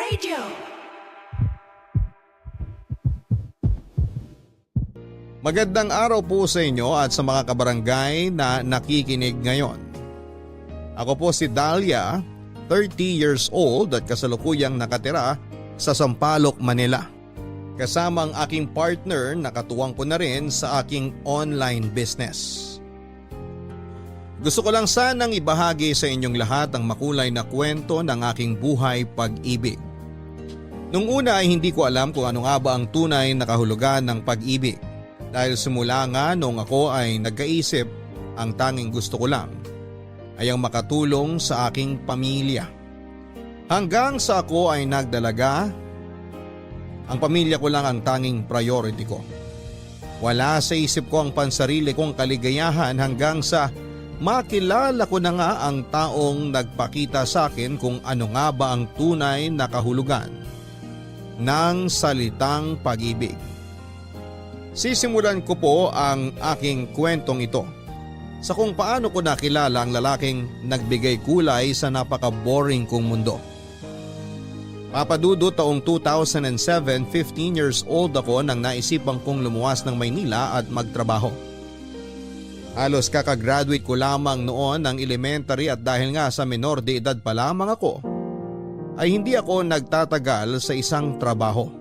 Radio. Magandang araw po sa inyo at sa mga kabarangay na nakikinig ngayon. Ako po si Dalia, 30 years old at kasalukuyang nakatira sa Sampaloc, Manila. Kasama ang aking partner na katuwang ko na rin sa aking online business. Gusto ko lang sanang ibahagi sa inyong lahat ang makulay na kwento ng aking buhay pag-ibig. Nung una ay hindi ko alam kung ano nga ba ang tunay na kahulugan ng pag-ibig. Dahil simula nga nung ako ay nagkaisip, ang tanging gusto ko lang ay ang makatulong sa aking pamilya. Hanggang sa ako ay nagdalaga, ang pamilya ko lang ang tanging priority ko. Wala sa isip ko ang pansarili kong kaligayahan hanggang sa makilala ko na nga ang taong nagpakita sa akin kung ano nga ba ang tunay na kahulugan ng salitang pag-ibig. Sisimulan ko po ang aking kwentong ito sa kung paano ko nakilala ang lalaking nagbigay kulay sa napaka-boring kong mundo. Papadudo taong 2007, 15 years old ako nang naisipan kong lumuwas ng Maynila at magtrabaho. Halos kakagraduate ko lamang noon ng elementary at dahil nga sa menor de edad pa lamang ako, ay hindi ako nagtatagal sa isang trabaho.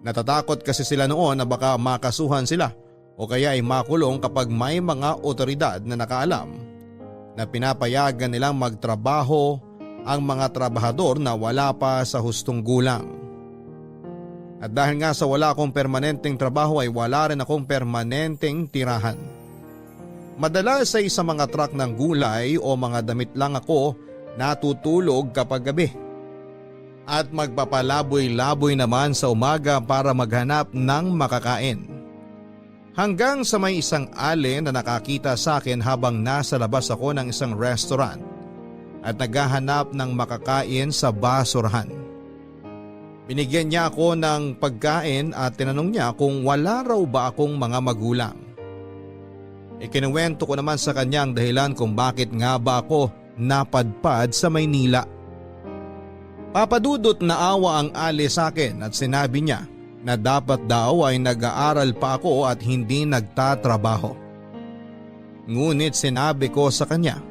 Natatakot kasi sila noon na baka makasuhan sila o kaya ay makulong kapag may mga otoridad na nakaalam na pinapayagan nilang magtrabaho ang mga trabahador na wala pa sa hustong gulang. At dahil nga sa wala akong permanenteng trabaho ay wala rin akong permanenteng tirahan. Madalas ay sa mga truck ng gulay o mga damit lang ako natutulog kapag gabi. At magpapalaboy-laboy naman sa umaga para maghanap ng makakain. Hanggang sa may isang alin na nakakita sa akin habang nasa labas ako ng isang restaurant at naghahanap ng makakain sa basurahan. Binigyan niya ako ng pagkain at tinanong niya kung wala raw ba akong mga magulang. Ikinuwento ko naman sa kanya ang dahilan kung bakit nga ba ako napadpad sa Maynila. Papadudot na awa ang ali sa akin at sinabi niya na dapat daw ay nag-aaral pa ako at hindi nagtatrabaho. Ngunit sinabi ko sa kanya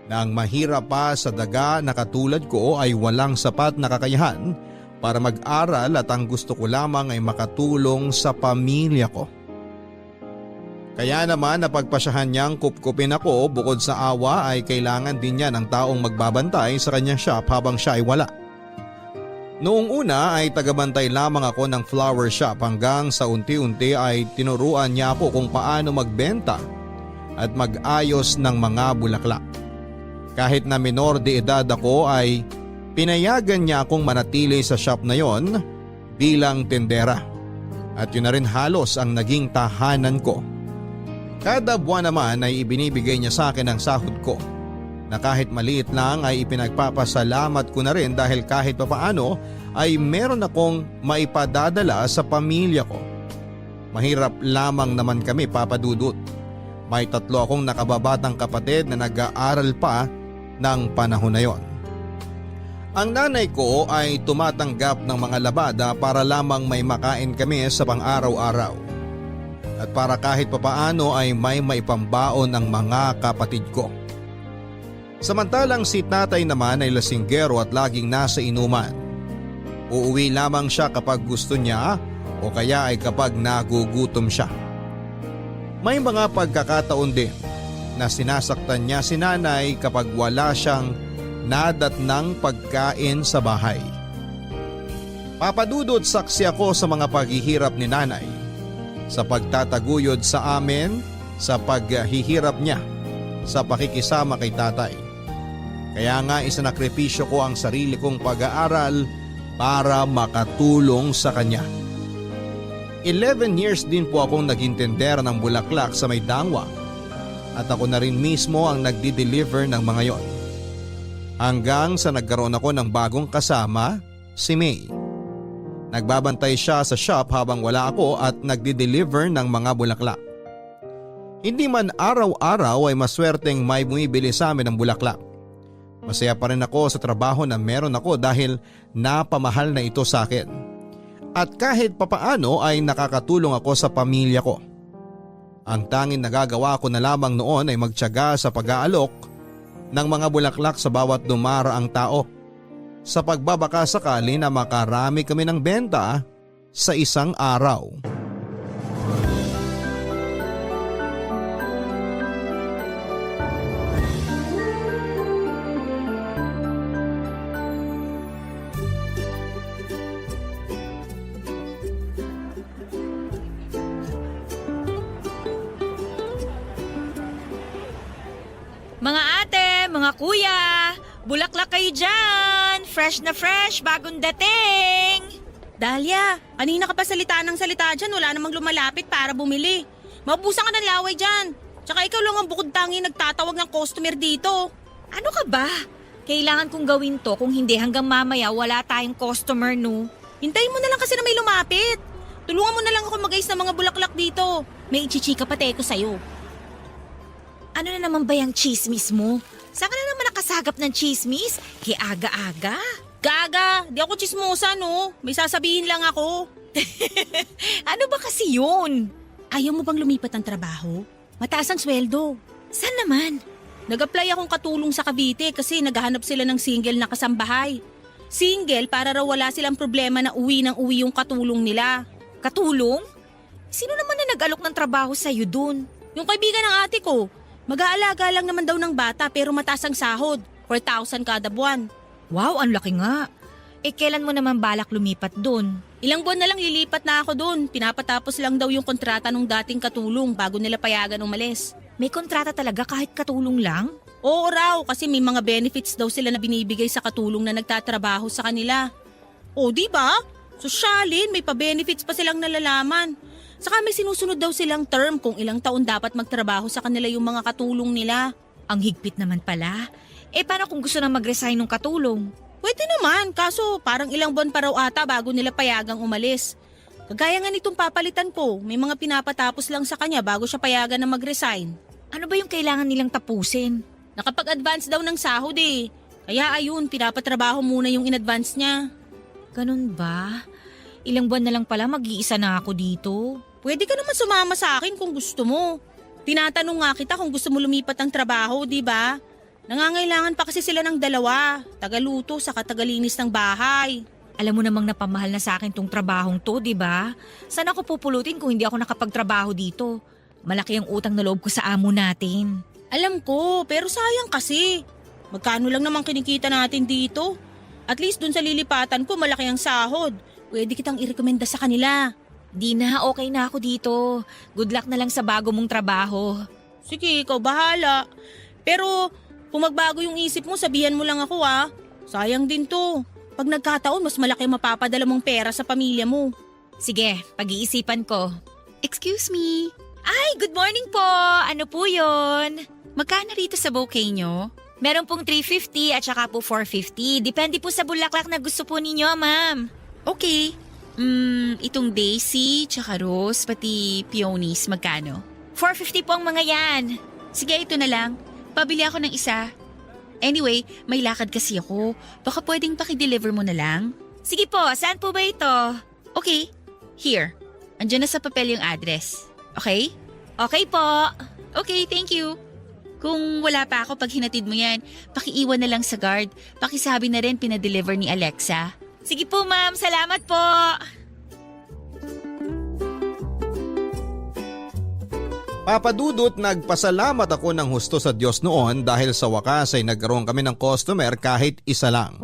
na ang mahirap pa sa daga na katulad ko ay walang sapat na kakayahan para mag-aral at ang gusto ko lamang ay makatulong sa pamilya ko. Kaya naman napagpasyahan niyang kupkupin ako, bukod sa awa ay kailangan din niya ng taong magbabantay sa kanyang shop habang siya ay wala. Noong una ay tagabantay lamang ako ng flower shop hanggang sa unti-unti ay tinuruan niya ako kung paano magbenta at mag-ayos ng mga bulaklak. Kahit na minor de edad ako ay pinayagan niya akong manatili sa shop na yon bilang tendera. At yun na rin halos ang naging tahanan ko. Kada buwan naman ay ibinibigay niya sa akin ang sahod ko na kahit maliit lang ay ipinagpapasalamat ko na rin dahil kahit papaano ay meron akong maipadadala sa pamilya ko. Mahirap lamang naman kami, papadudot. May 3 akong nakababatang kapatid na nag-aaral pa ng panahon na yon. Ang nanay ko ay tumatanggap ng mga labada para lamang may makain kami sa pang-araw-araw. At para kahit papaano ay may maipambaon ang mga kapatid ko. Samantalang si tatay naman ay lasinggero at laging nasa inuman. Uuwi lamang siya kapag gusto niya o kaya ay kapag nagugutom siya. May mga pagkakataon din na sinasaktan niya si nanay kapag wala siyang nadatnang pagkain sa bahay. Papadudod saksi ako sa mga paghihirap ni nanay, sa pagtataguyod sa amin, sa paghihirap niya, sa pakikisama kay tatay. Kaya nga isinakripisyo ko ang sarili kong pag-aaral para makatulong sa kanya. 11 years din po akong naging tendera ng bulaklak sa may Dangwa at ako na rin mismo ang nagdi-deliver ng mga yon. Hanggang sa nagkaroon ako ng bagong kasama, si May. Nagbabantay siya sa shop habang wala ako at nagdi-deliver ng mga bulaklak. Hindi man araw-araw ay maswerteng may bumibili sa amin ng bulaklak. Masaya pa rin ako sa trabaho na meron ako dahil napamahal na ito sa akin. At kahit papaano ay nakakatulong ako sa pamilya ko. Ang tanging nagagawa ko na lamang noon ay magtiyaga sa pag-aalok ng mga bulaklak sa bawat dumaraang tao sa pagbabaka sakali na makarami kami ng benta sa isang araw. Mga ate, mga kuya, bulaklak kayo dyan! Fresh na fresh, bagong dating! Dahlia, kanina ka pa salita ng salita dyan, wala namang lumalapit para bumili. Maubusan ka ng laway dyan. Tsaka ikaw lang ang bukod tangi nagtatawag ng customer dito. Ano ka ba? Kailangan kong gawin to kung hindi hanggang mamaya wala tayong customer no. Hintayin mo na lang kasi na may lumapit. Tulungan mo na lang ako mag-ayos ng mga bulaklak dito. May ichichika pati ko sa'yo. Ano na naman ba yung chismis mo? Saan ka na naman nakasagap ng chismis? Kaya aga-aga. Gaga, di ako chismosa no. May sasabihin lang ako. Ano ba kasi yun? Ayaw mo bang lumipat ng trabaho? Mataas ang sweldo. Saan naman? Nag-apply akong katulong sa Cavite kasi naghahanap sila ng single na kasambahay. Single para raw wala silang problema na uwi ng uwi yung katulong nila. Katulong? Sino naman na nag-alok ng trabaho sa'yo dun? Yung kaibigan ng ate ko. Mag-aalaga lang naman daw ng bata pero mataas ang sahod. 4,000 kada buwan. Wow, ang laki nga. Kailan mo naman balak lumipat dun? Ilang buwan na lang lilipat na ako doon. Pinapatapos lang daw yung kontrata ng dating katulong bago nila payagan umalis. May kontrata talaga kahit katulong lang? Oo raw, kasi may mga benefits daw sila na binibigay sa katulong na nagtatrabaho sa kanila. O di ba? Sosyalin, may pa-benefits pa silang nalalaman. Saka may sinusunod daw silang term kung ilang taon dapat magtrabaho sa kanila yung mga katulong nila. Ang higpit naman pala. Paano kung gusto na mag-resign ng katulong? Pwede naman, kaso parang ilang buwan pa raw ata bago nila payagang umalis. Kagaya nga nitong papalitan ko, may mga pinapatapos lang sa kanya bago siya payagan na mag-resign. Ano ba yung kailangan nilang tapusin? Nakapag-advance daw ng sahod eh. Kaya ayun, pinapatrabaho muna yung in-advance niya. Ganun ba? Ilang buwan na lang pala mag-iisa na ako dito. Pwede ka naman sumama sa akin kung gusto mo. Tinatanong nga kita kung gusto mo lumipat ng trabaho, di ba? Nangangailangan pa kasi sila ng dalawa, tagaluto sa tagalinis ng bahay. Alam mo namang napamahal na sa akin tong trabahong to, di ba? Saan ako pupulutin kung hindi ako nakapagtrabaho dito? Malaki ang utang na loob ko sa amo natin. Alam ko, pero sayang kasi. Magkano lang naman kinikita natin dito? At least dun sa lilipatan ko malaki ang sahod. Pwede kitang irekomenda sa kanila. Di na, okay na ako dito. Good luck na lang sa bago mong trabaho. Sige, ikaw bahala. Pero kung magbago yung isip mo, sabihan mo lang ako ah. Sayang din to. Pag nagkataon, mas malaki ang mapapadala mong pera sa pamilya mo. Sige, pag-iisipan ko. Excuse me, Ay, good morning po! Ano po yon? magkano rito sa bouquet nyo? Meron pong 350 at saka po 450. Depende po sa bulaklak na gusto po ninyo, ma'am. Okay. Itong daisy, tsaka rose, pati peonies, magkano? 450 po ang mga yan. Sige, ito na lang. Pabili ako ng isa. Anyway, may lakad kasi ako. Baka pwedeng pakideliver mo na lang? Sige po, saan po ba ito? Okay, here. Andiyan na sa papel yung address. Okay? Okay po. Okay, thank you. Kung wala pa ako pag hinatid mo yan, pakiiwan na lang sa guard. Pakisabi na rin pinadeliver ni Alexa. Sige po, ma'am. Salamat po. Papadudot, nagpasalamat ako ng husto sa Diyos noon dahil sa wakas ay nagkaroon kami ng customer kahit isa lang.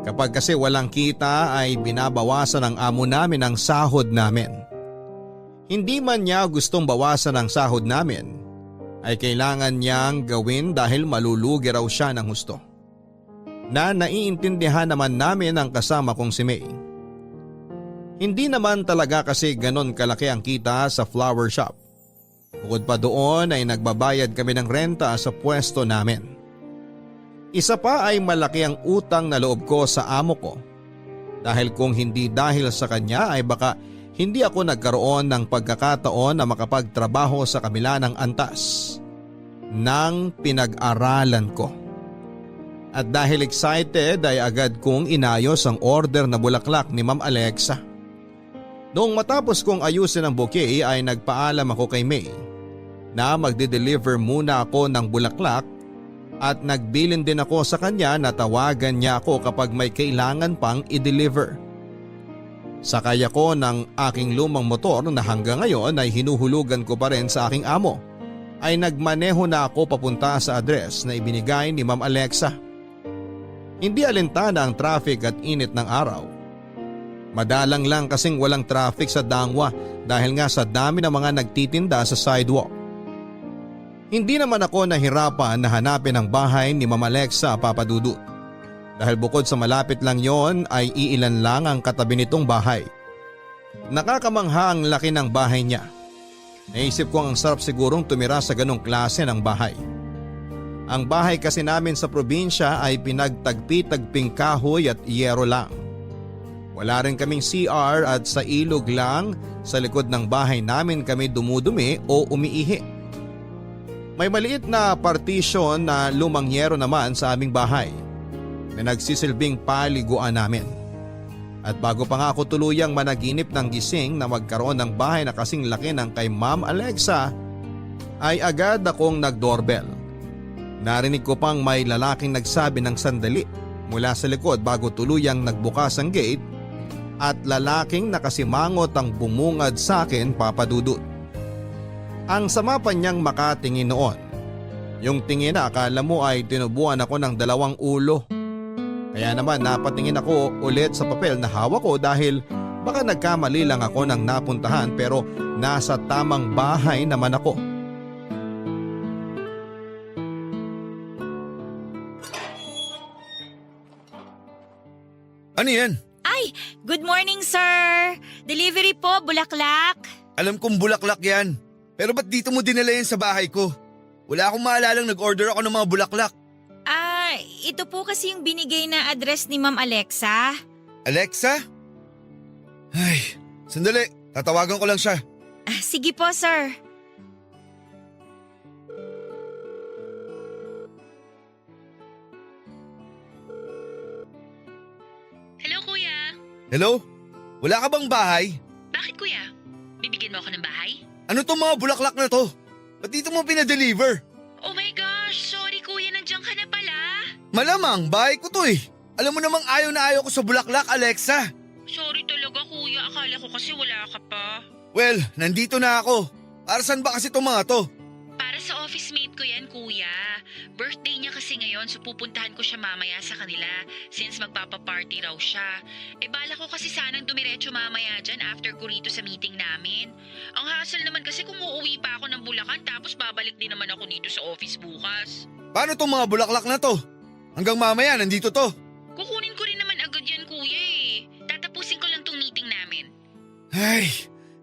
Kapag kasi walang kita ay binabawasan ng amo namin ang sahod namin. Hindi man niya gustong bawasan ang sahod namin, ay kailangan niyang gawin dahil malulugi raw siya ng husto. Na naiintindihan naman namin ang kasama kong si May. Hindi naman talaga kasi ganon kalaki ang kita sa flower shop. Bukod pa doon ay nagbabayad kami ng renta sa pwesto namin. Isa pa ay malaki ang utang na loob ko sa amo ko. Dahil kung hindi dahil sa kanya ay baka hindi ako nagkaroon ng pagkakataon na makapagtrabaho sa kabila ng antas ng pinag-aralan ko. At dahil excited ay agad kong inayos ang order na bulaklak ni Ma'am Alexa. Noong matapos kong ayusin ang bouquet ay nagpaalam ako kay May na magde-deliver muna ako ng bulaklak at nagbilin din ako sa kanya na tawagan niya ako kapag may kailangan pang i-deliver. Sakay ako ng aking lumang motor na hanggang ngayon ay hinuhulugan ko pa rin sa aking amo. Ay nagmaneho na ako papunta sa address na ibinigay ni Ma'am Alexa. Hindi alintana ang traffic at init ng araw. Madalang lang kasing walang traffic sa Dangwa dahil nga sa dami ng mga nagtitinda sa sidewalk. Hindi naman ako nahirapan na hanapin ang bahay ni Ma'am Alexa, Papa Dudut. Dahil bukod sa malapit lang yon ay iilan lang ang katabi nitong bahay. Nakakamangha ang laki ng bahay niya. Naisip ko ang sarap sigurong tumira sa ganong klase ng bahay. Ang bahay kasi namin sa probinsya ay pinagtagpi-tagping kahoy at yero lang. Wala rin kaming CR at sa ilog lang sa likod ng bahay namin kami dumudumi o umiihi. May maliit na partition na lumang yero naman sa aming bahay na nagsisilbing paliguan namin. At bago pa nga ako tuluyang managinip ng gising na magkaroon ng bahay na kasing laki ng kay Ma'am Alexa, ay agad akong nag-doorbell. Narinig ko pang may lalaking nagsabi ng sandali mula sa likod bago tuluyang nagbukas ang gate at lalaking nakasimangot ang bumungad sa akin, Papa Dudut. Ang sama pa niyang makatingin noon. Yung tingin na akala mo ay tinubuan ako ng 2 ulo. Kaya naman napatingin ako ulit sa papel na hawak ko dahil baka nagkamali lang ako ng napuntahan pero nasa tamang bahay naman ako. Ano yan? Ay, good morning sir! Delivery po, bulaklak. Alam kong bulaklak yan. Pero ba't dito mo dinala yan sa bahay ko? Wala akong maalalang nag-order ako ng mga bulaklak. Ito po kasi yung binigay na address ni Ma'am Alexa. Alexa? Ay, sandali. Tatawagan ko lang siya. Sige po sir. Hello, kuya. Hello? Wala ka bang bahay? Bakit, kuya? Bibigyan mo ako ng bahay? Ano tong mga bulaklak na to? Ba't dito mo pinadeliver? Oh my gosh, sorry kuya, nandiyan ka na pala. Malamang, bahay ko to eh. Alam mo namang ayaw na ayaw ko sa bulaklak, Alexa. Sorry talaga kuya, akala ko kasi wala ka pa. Well, nandito na ako. Para saan ba kasi itong mga to? Para sa office mate ko yan, kuya. Birthday niya kasi ngayon, so pupuntahan ko siya mamaya sa kanila since magpapaparty raw siya. Bala ko kasi sanang dumiretso mamaya dyan after ko rito sa meeting namin. Ang hassle naman kasi kung uuwi pa ako ng Bulacan tapos babalik din naman ako dito sa office bukas. Paano tong mga bulaklak na to? Hanggang mamaya, nandito to. Kukunin ko rin naman agad yan, kuya eh. Tatapusin ko lang tong meeting namin. Ay,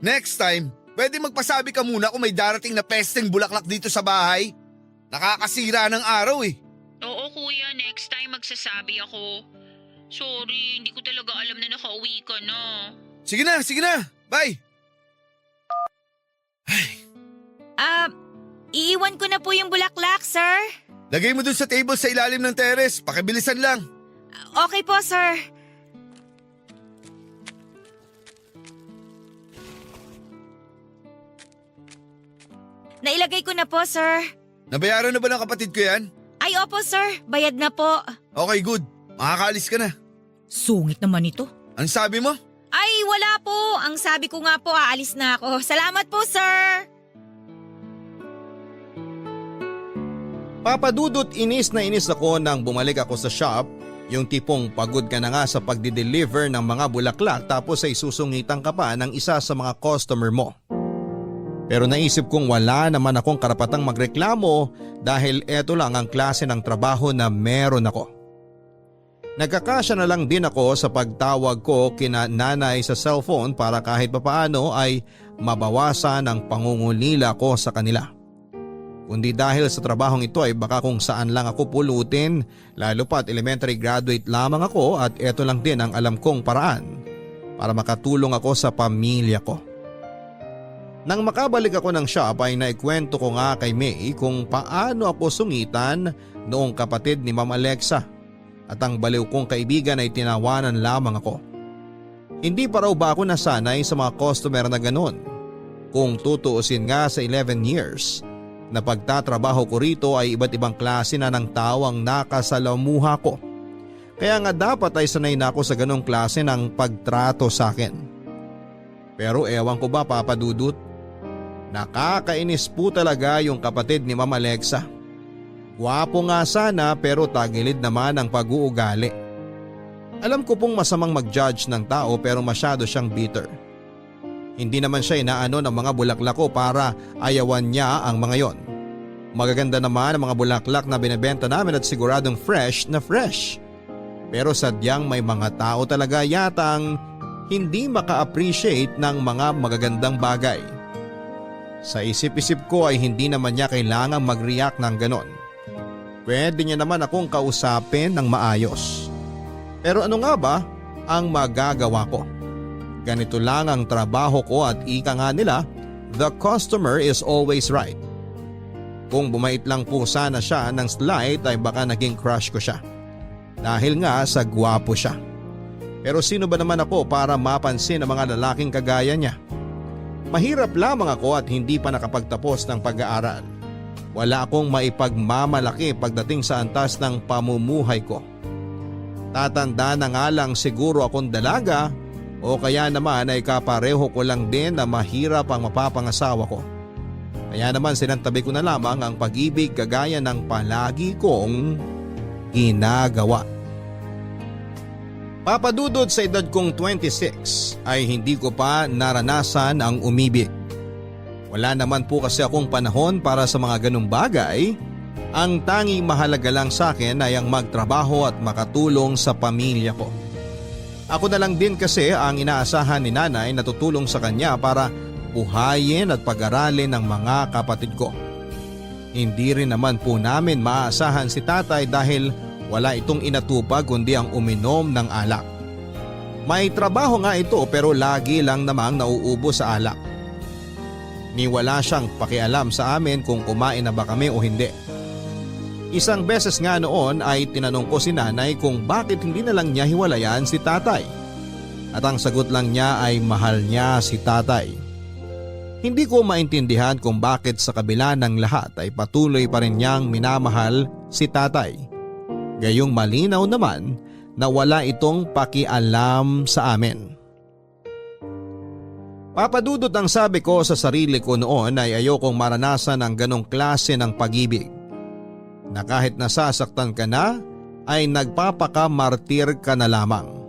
next time, pwede magpasabi ka muna kung may darating na pesteng bulaklak dito sa bahay. Nakakasira ng araw eh. Oo kuya, next time magsasabi ako. Sorry, hindi ko talaga alam na nakauwi ka na. Sige na, sige na. Bye. Iiwan ko na po yung bulaklak sir. Lagay mo dun sa table sa ilalim ng terrace. Pakibilisan lang. Okay po sir. Nailagay ko na po sir. Nabayaran na ba ng kapatid ko yan? Ay opo sir, bayad na po. Okay, good. Makakaalis ka na. Sungit naman ito. Ang sabi mo? Ay wala po, ang sabi ko nga po aalis na ako. Salamat po sir. Papa Dudut, inis na inis ako nang bumalik ako sa shop. Yung tipong pagod ka na nga sa pagdi-deliver ng mga bulaklak tapos ay susungitan ka pa ng isa sa mga customer mo. Pero naisip kong wala naman akong karapatang magreklamo dahil eto lang ang klase ng trabaho na meron ako. Nagkakasya na lang din ako sa pagtawag ko kina nanay sa cellphone para kahit papaano ay mabawasan ang pangungulila ko sa kanila. Kundi dahil sa trabahong ito ay baka kung saan lang ako pulutin, lalo pat elementary graduate lamang ako at eto lang din ang alam kong paraan para makatulong ako sa pamilya ko. Nang makabalik ako ng shop ay naikwento ko nga kay May kung paano ako sungitan noong kapatid ni Ma'am Alexa. at ang baliw kong kaibigan ay tinawanan lamang ako. Hindi pa raw ba ako nasanay sa mga customer na ganun? Kung tutuusin nga sa 11 years na pagtatrabaho ko rito ay iba't ibang klase na ng tao ang nakasalamuha ko. Kaya nga dapat ay sanay na ako sa ganong klase ng pagtrato sa akin. Pero ewan ko ba, Papa Dudut? Nakakainis po talaga yung kapatid ni Ma'am Alexa. Gwapo nga sana pero tagilid naman ang pag-uugali. Alam ko pong masamang mag-judge ng tao pero masyado siyang bitter. Hindi naman siya inaano ng mga bulaklak ko para ayawan niya ang mga yon. Magaganda naman ang mga bulaklak na binebenta namin at siguradong fresh na fresh. Pero sadyang may mga tao talaga yatang hindi maka-appreciate ng mga magagandang bagay. Sa isip-isip ko ay hindi naman niya kailangang mag-react ng ganon. Pwede niya naman akong kausapin ng maayos. Pero ano nga ba ang magagawa ko? Ganito lang ang trabaho ko at ika nga nila, the customer is always right. Kung bumait lang po sana siya ng slight ay baka naging crush ko siya. Dahil nga sa gwapo siya. Pero sino ba naman ako para mapansin ang mga lalaking kagaya niya? Mahirap lamang ako at hindi pa nakapagtapos ng pag-aaral. Wala akong maipagmamalaki pagdating sa antas ng pamumuhay ko. Tatanda na nga lang siguro akong dalaga o kaya naman ay kapareho ko lang din na mahirap ang mapapangasawa ko. Kaya naman sinantabi ko na lamang ang pag-ibig kagaya ng palagi kong ginagawa. Papadudod sa edad kong 26 ay hindi ko pa naranasan ang umibig. Wala naman po kasi akong panahon para sa mga ganung bagay. Ang tanging mahalaga lang sa akin ay ang magtrabaho at makatulong sa pamilya ko. Ako na lang din kasi ang inaasahan ni nanay na tutulong sa kanya para buhayin at pag-aralin ng mga kapatid ko. Hindi rin naman po namin maaasahan si tatay dahil wala itong inatupag kundi ang uminom ng alak. May trabaho nga ito pero lagi lang namang nauubo sa alak. Ni wala siyang pakialam sa amin kung kumain na ba kami o hindi. Isang beses nga noon ay tinanong ko si nanay kung bakit hindi na lang niya hiwalayan si tatay. At ang sagot lang niya ay mahal niya si tatay. Hindi ko maintindihan kung bakit sa kabila ng lahat ay patuloy pa rin niyang minamahal si tatay. Gayong malinaw naman na wala itong pakialam sa amin. Papadudot ang sabi ko sa sarili ko noon ay ayokong maranasan ang ganong klase ng pag-ibig. Na kahit nasasaktan ka na ay nagpapakamartir ka na lamang.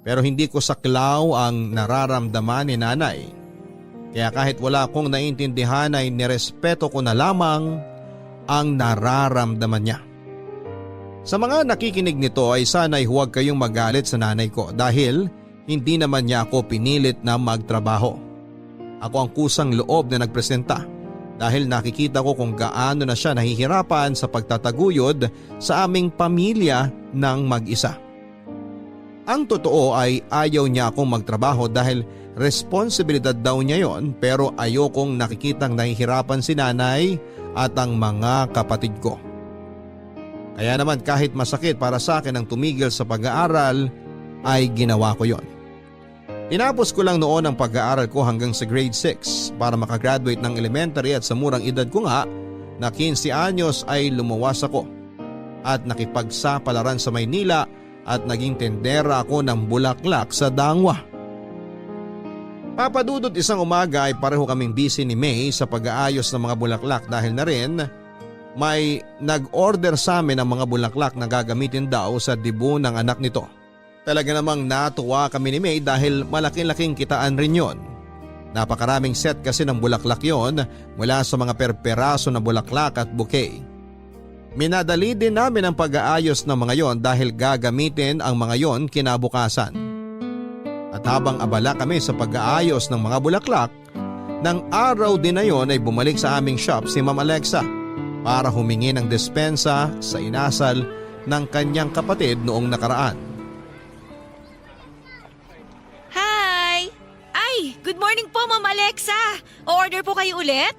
Pero hindi ko saklaw ang nararamdaman ni nanay. Kaya kahit wala akong naintindihan ay nirespeto ko na lamang ang nararamdaman niya. Sa mga nakikinig nito ay sana'y huwag kayong magalit sa nanay ko dahil hindi naman niya ako pinilit na magtrabaho. Ako ang kusang loob na nagpresenta. Dahil nakikita ko kung gaano na siya nahihirapan sa pagtataguyod sa aming pamilya ng mag-isa. Ang totoo ay ayaw niya akong magtrabaho dahil responsibilidad daw niya yon pero ayokong nakikitang nahihirapan si nanay at ang mga kapatid ko. Kaya naman kahit masakit para sa akin ang tumigil sa pag-aaral ay ginawa ko yon. Tinapos ko lang noon ang pag-aaral ko hanggang sa grade 6 para makagraduate ng elementary at sa murang edad ko nga na 15 anyos ay lumuwas ako at nakipagsapalaran sa Maynila at naging tendera ako ng bulaklak sa Dangwa. Papadudot isang umaga ay pareho kaming busy ni May sa pag-aayos ng mga bulaklak dahil na rin may nag-order sa amin ng mga bulaklak na gagamitin daw sa debut ng anak nito. Talaga namang natuwa kami ni May dahil malaki-laking kitaan rin yon. Napakaraming set kasi ng bulaklak yon mula sa mga perperaso na bulaklak at bouquet. Minadali din namin ang pag-aayos ng mga yon dahil gagamitin ang mga yon kinabukasan. At habang abala kami sa pag-aayos ng mga bulaklak, nang araw din na yon ay bumalik sa aming shop si Ma'am Alexa para humingi ng despensa sa inasal ng kanyang kapatid noong nakaraan. Good morning po, Ma'am Alexa. O-order po kayo ulit?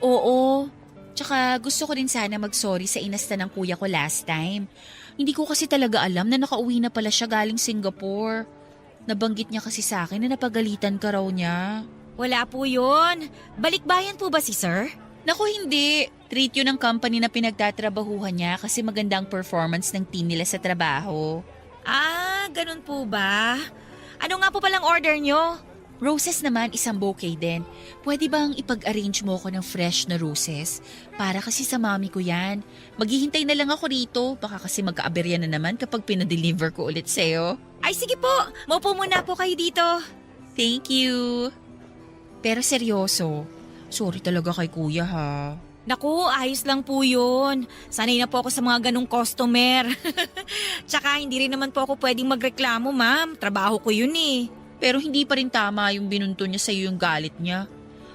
Oo. Tsaka gusto ko din sana mag-sorry sa inasta ng kuya ko last time. Hindi ko kasi talaga alam na nakauwi na pala siya galing Singapore. Nabanggit niya kasi sa akin na napagalitan ka raw niya. Wala po yun. Balikbayan po ba si sir? Naku, hindi. Treat yun ng company na pinagtatrabahuhan niya kasi maganda ang performance ng team nila sa trabaho. Ah, ganun po ba? Ano nga po palang order nyo? Roses naman, isang bouquet din. Pwede bang ipag-arrange mo ko ng fresh na roses? Para kasi sa mami ko yan. Maghihintay na lang ako rito. Baka kasi magka-aberya na naman kapag pinadeliver ko ulit sa'yo. Ay sige po, maupo muna po kayo dito. Thank you. Pero seryoso, sorry talaga kay kuya ha. Naku, ayos lang po yun. Sanay na po ako sa mga ganong customer. Tsaka hindi rin naman po ako pwedeng magreklamo, ma'am. Trabaho ko yun eh. Pero hindi pa rin tama yung binunto niya sa'yo yung galit niya.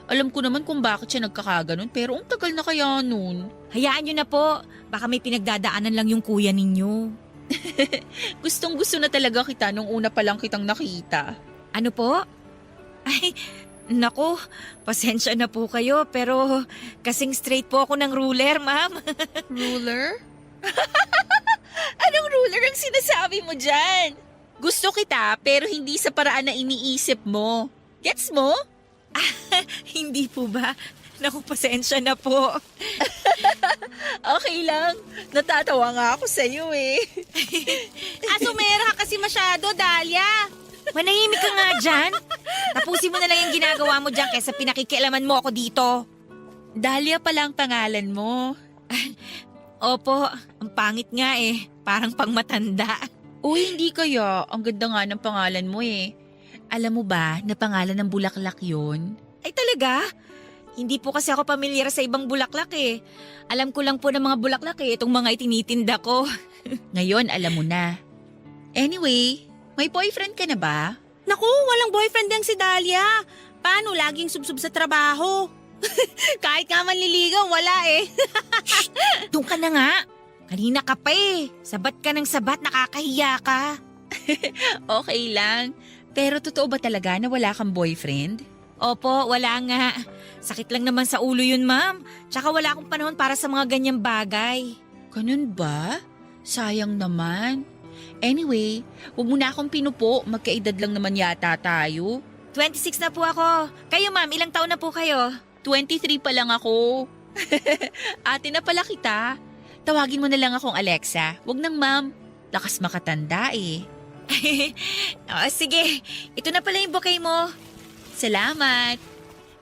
Alam ko naman kung bakit siya nagkakaganon pero ang tagal na kaya nun. Hayaan nyo na po. Baka may pinagdadaanan lang yung kuya ninyo. Gustong gusto na talaga kita nung una pa lang kitang nakita. Ano po? Ay, naku, pasensya na po kayo pero kasing straight po ako ng ruler, ma'am. Ruler? Anong ruler ang sinasabi mo dyan? Gusto kita pero hindi sa paraan na iniisip mo. Gets mo? Hindi po ba? Naku, pasensya na po. Okay lang. Natatawa nga ako sa'yo eh. Asumera ka kasi masyado, Dahlia. Manahimik ka nga dyan. Tapusin mo na lang yung ginagawa mo dyan kaysa pinakikialaman mo ako dito. Dahlia pala ang pangalan mo. Opo, ang pangit nga eh. Parang pangmatanda. Uy, hindi kaya. Ang ganda nga ng pangalan mo eh. Alam mo ba na pangalan ng bulaklak yun? Ay talaga? Hindi po kasi ako pamilyar sa ibang bulaklak eh. Alam ko lang po ng mga bulaklak eh, itong mga itinitinda ko. Ngayon, alam mo na. Anyway, may boyfriend ka na ba? Naku, walang boyfriend yang si Dahlia. Paano laging subsub sa trabaho? Kahit nga manliligaw, wala eh. Doon ka na nga. Kanina ka pa eh. Sabat ka ng sabat, nakakahiya ka. Okay lang. Pero totoo ba talaga na wala kang boyfriend? Opo, wala nga. Sakit lang naman sa ulo yun, ma'am. Tsaka wala akong panahon para sa mga ganyang bagay. Ganun ba? Sayang naman. Anyway, huwag mo na akong pinupo. Magkaedad lang naman yata tayo. 26 na po ako. Kayo ma'am, ilang taon na po kayo? 23 pa lang ako. Ate na pala kita. Tawagin mo na lang akong Alexa. Huwag nang ma'am. Lakas makatanda eh. Oh, sige, ito na pala yung bouquet mo. Salamat.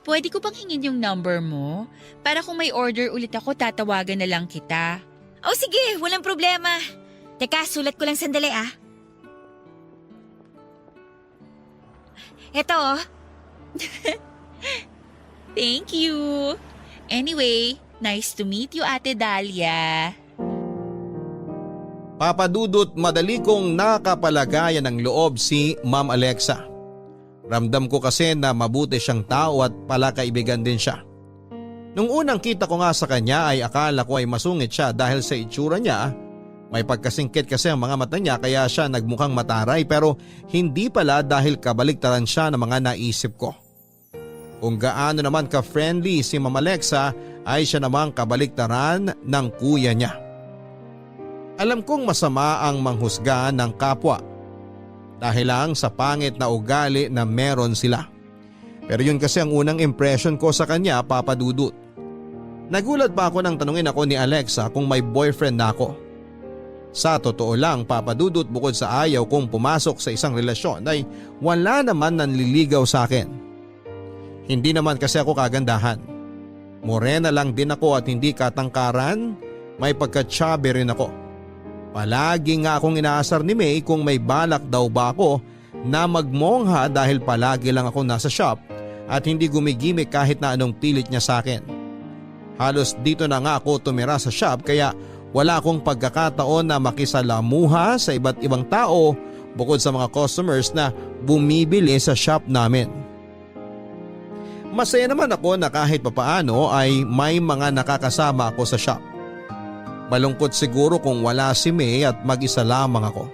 Pwede ko bang hingin yung number mo? Para kung may order ulit ako, tatawagan na lang kita. Oh sige, walang problema. Teka, sulat ko lang sandali ah. Eto oh. Thank you. Anyway, nice to meet you, Ate Dahlia. Papadudot madali kong nakapalagayan ng loob si Ma'am Alexa. Ramdam ko kasi na mabuti siyang tao at palakaibigan din siya. Nung unang kita ko nga sa kanya ay akala ko ay masungit siya dahil sa itsura niya. May pagkasingkit kasi ang mga mata niya kaya siya nagmukhang mataray pero hindi pala dahil kabaligtaran siya ng mga naisip ko. Kung gaano naman ka-friendly si Ma'am Alexa ay siya namang kabaligtaran ng kuya niya. Alam kong masama ang manghusga ng kapwa dahil lang sa pangit na ugali na meron sila. Pero yun kasi ang unang impression ko sa kanya, Papa Dudut. Nagulat pa ako nang tanungin ako ni Alexa kung may boyfriend na ako. Sa totoo lang, Papa Dudut, bukod sa ayaw kong pumasok sa isang relasyon ay wala naman nanliligaw sa akin. Hindi naman kasi ako kagandahan. Morena lang din ako at hindi katangkaran, may pagka-chubby rin ako. Palagi nga akong inaasar ni May kung may balak daw ba ako na magmongha dahil palagi lang ako nasa shop at hindi gumigimik kahit na anong pilit niya sa akin. Halos dito na nga ako tumira sa shop kaya wala akong pagkakataon na makisalamuha sa iba't ibang tao bukod sa mga customers na bumibili sa shop namin. Masaya naman ako na kahit papaano ay may mga nakakasama ako sa shop. Malungkot siguro kung wala si May at mag-isa lamang ako.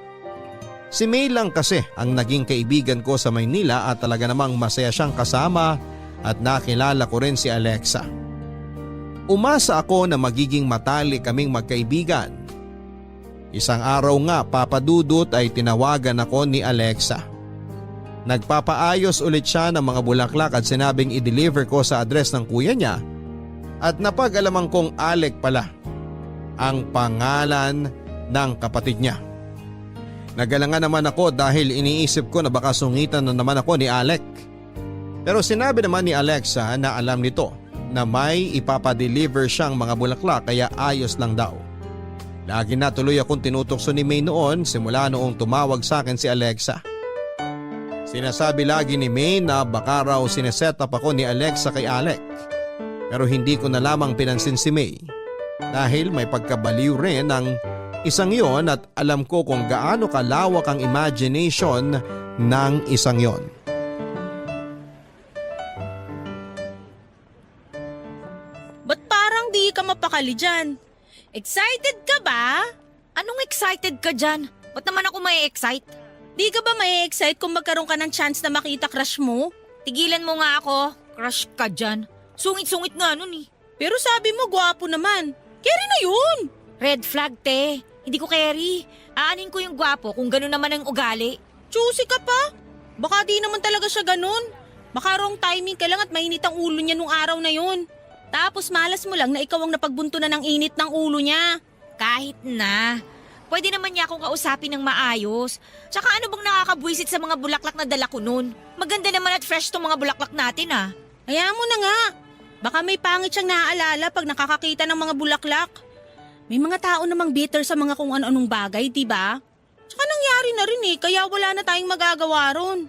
Si May lang kasi ang naging kaibigan ko sa Maynila at talaga namang masaya siyang kasama at nakilala ko rin si Alexa. Umasa ako na magiging matalik kaming magkaibigan. Isang araw nga papadudot ay tinawagan ako ni Alexa. Nagpapaayos ulit siya ng mga bulaklak at sinabing i-deliver ko sa address ng kuya niya at napag-alaman kong Alec pala ang pangalan ng kapatid niya. Nagalangan naman ako dahil iniisip ko na baka sungitan na naman ako ni Alec. Pero sinabi naman ni Alexa na alam nito na may ipapadeliver siyang mga bulaklak kaya ayos lang daw. Lagi na tuloy akong tinutokso ni May noon simula noong tumawag sa akin si Alexa. Sinasabi lagi ni May na baka raw sineset up ako ni Alexa kay Alec. Pero hindi ko na lamang pinansin si May dahil may pagkabaliw rin ng isang yon at alam ko kung gaano kalawak ang imagination ng isang yon. Ba't parang di ka mapakali dyan? Excited ka ba? Anong excited ka dyan? Ba't naman ako may excite? Di ka ba may excite kung magkaroon ka ng chance na makita crush mo? Tigilan mo nga ako. Crush ka dyan. Sungit-sungit nga nun eh. Pero sabi mo gwapo naman. Carry na yun! Red flag, te. Hindi ko carry. Aanin ko yung gwapo kung gano'n naman ang ugali. Choosy ka pa? Baka di naman talaga siya ganun. Baka wrong timing ka lang at mainit ang ulo niya nung araw na yun. Tapos malas mo lang na ikaw ang napagbuntunan ng init ng ulo niya. Kahit na. Pwede naman niya akong kausapin ng maayos. Tsaka ano bang nakakabwisit sa mga bulaklak na dala ko nun? Maganda naman at fresh tong mga bulaklak natin ah. Hayaan mo na nga. Baka may pangit siyang naaalala pag nakakakita ng mga bulaklak. May mga tao namang bitter sa mga kung ano-anong bagay, diba? Tsaka nangyari na rin kaya wala na tayong magagawa ron.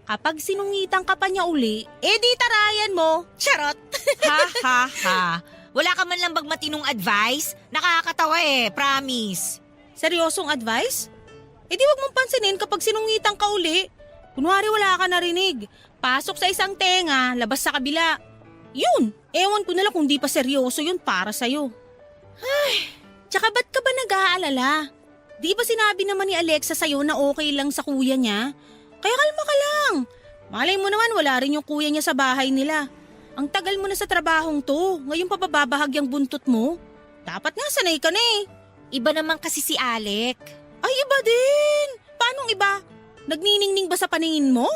Kapag sinungitan ka pa niya uli, di tarayan mo. Charot! Ha ha ha. Wala ka man lang bang matinong advice? Nakakatawa promise. Seryosong advice? Di wag mong pansinin kapag sinungitan ka uli. Kunwari wala ka narinig. Pasok sa isang tenga, labas sa kabila. Yun, ewan ko na lang kung di pa seryoso yun para sa'yo. Tsaka ba't ka ba nag-aalala? Di ba sinabi naman ni Alexa sa'yo na okay lang sa kuya niya? Kaya kalma ka lang. Malay mo naman wala rin yung kuya niya sa bahay nila. Ang tagal mo na sa trabahong to, ngayon pa babahag yung buntot mo? Dapat nga sanay ka na Iba naman kasi si Alec. Ay, iba din! Paanong iba? Nagniningning ba sa paningin mo?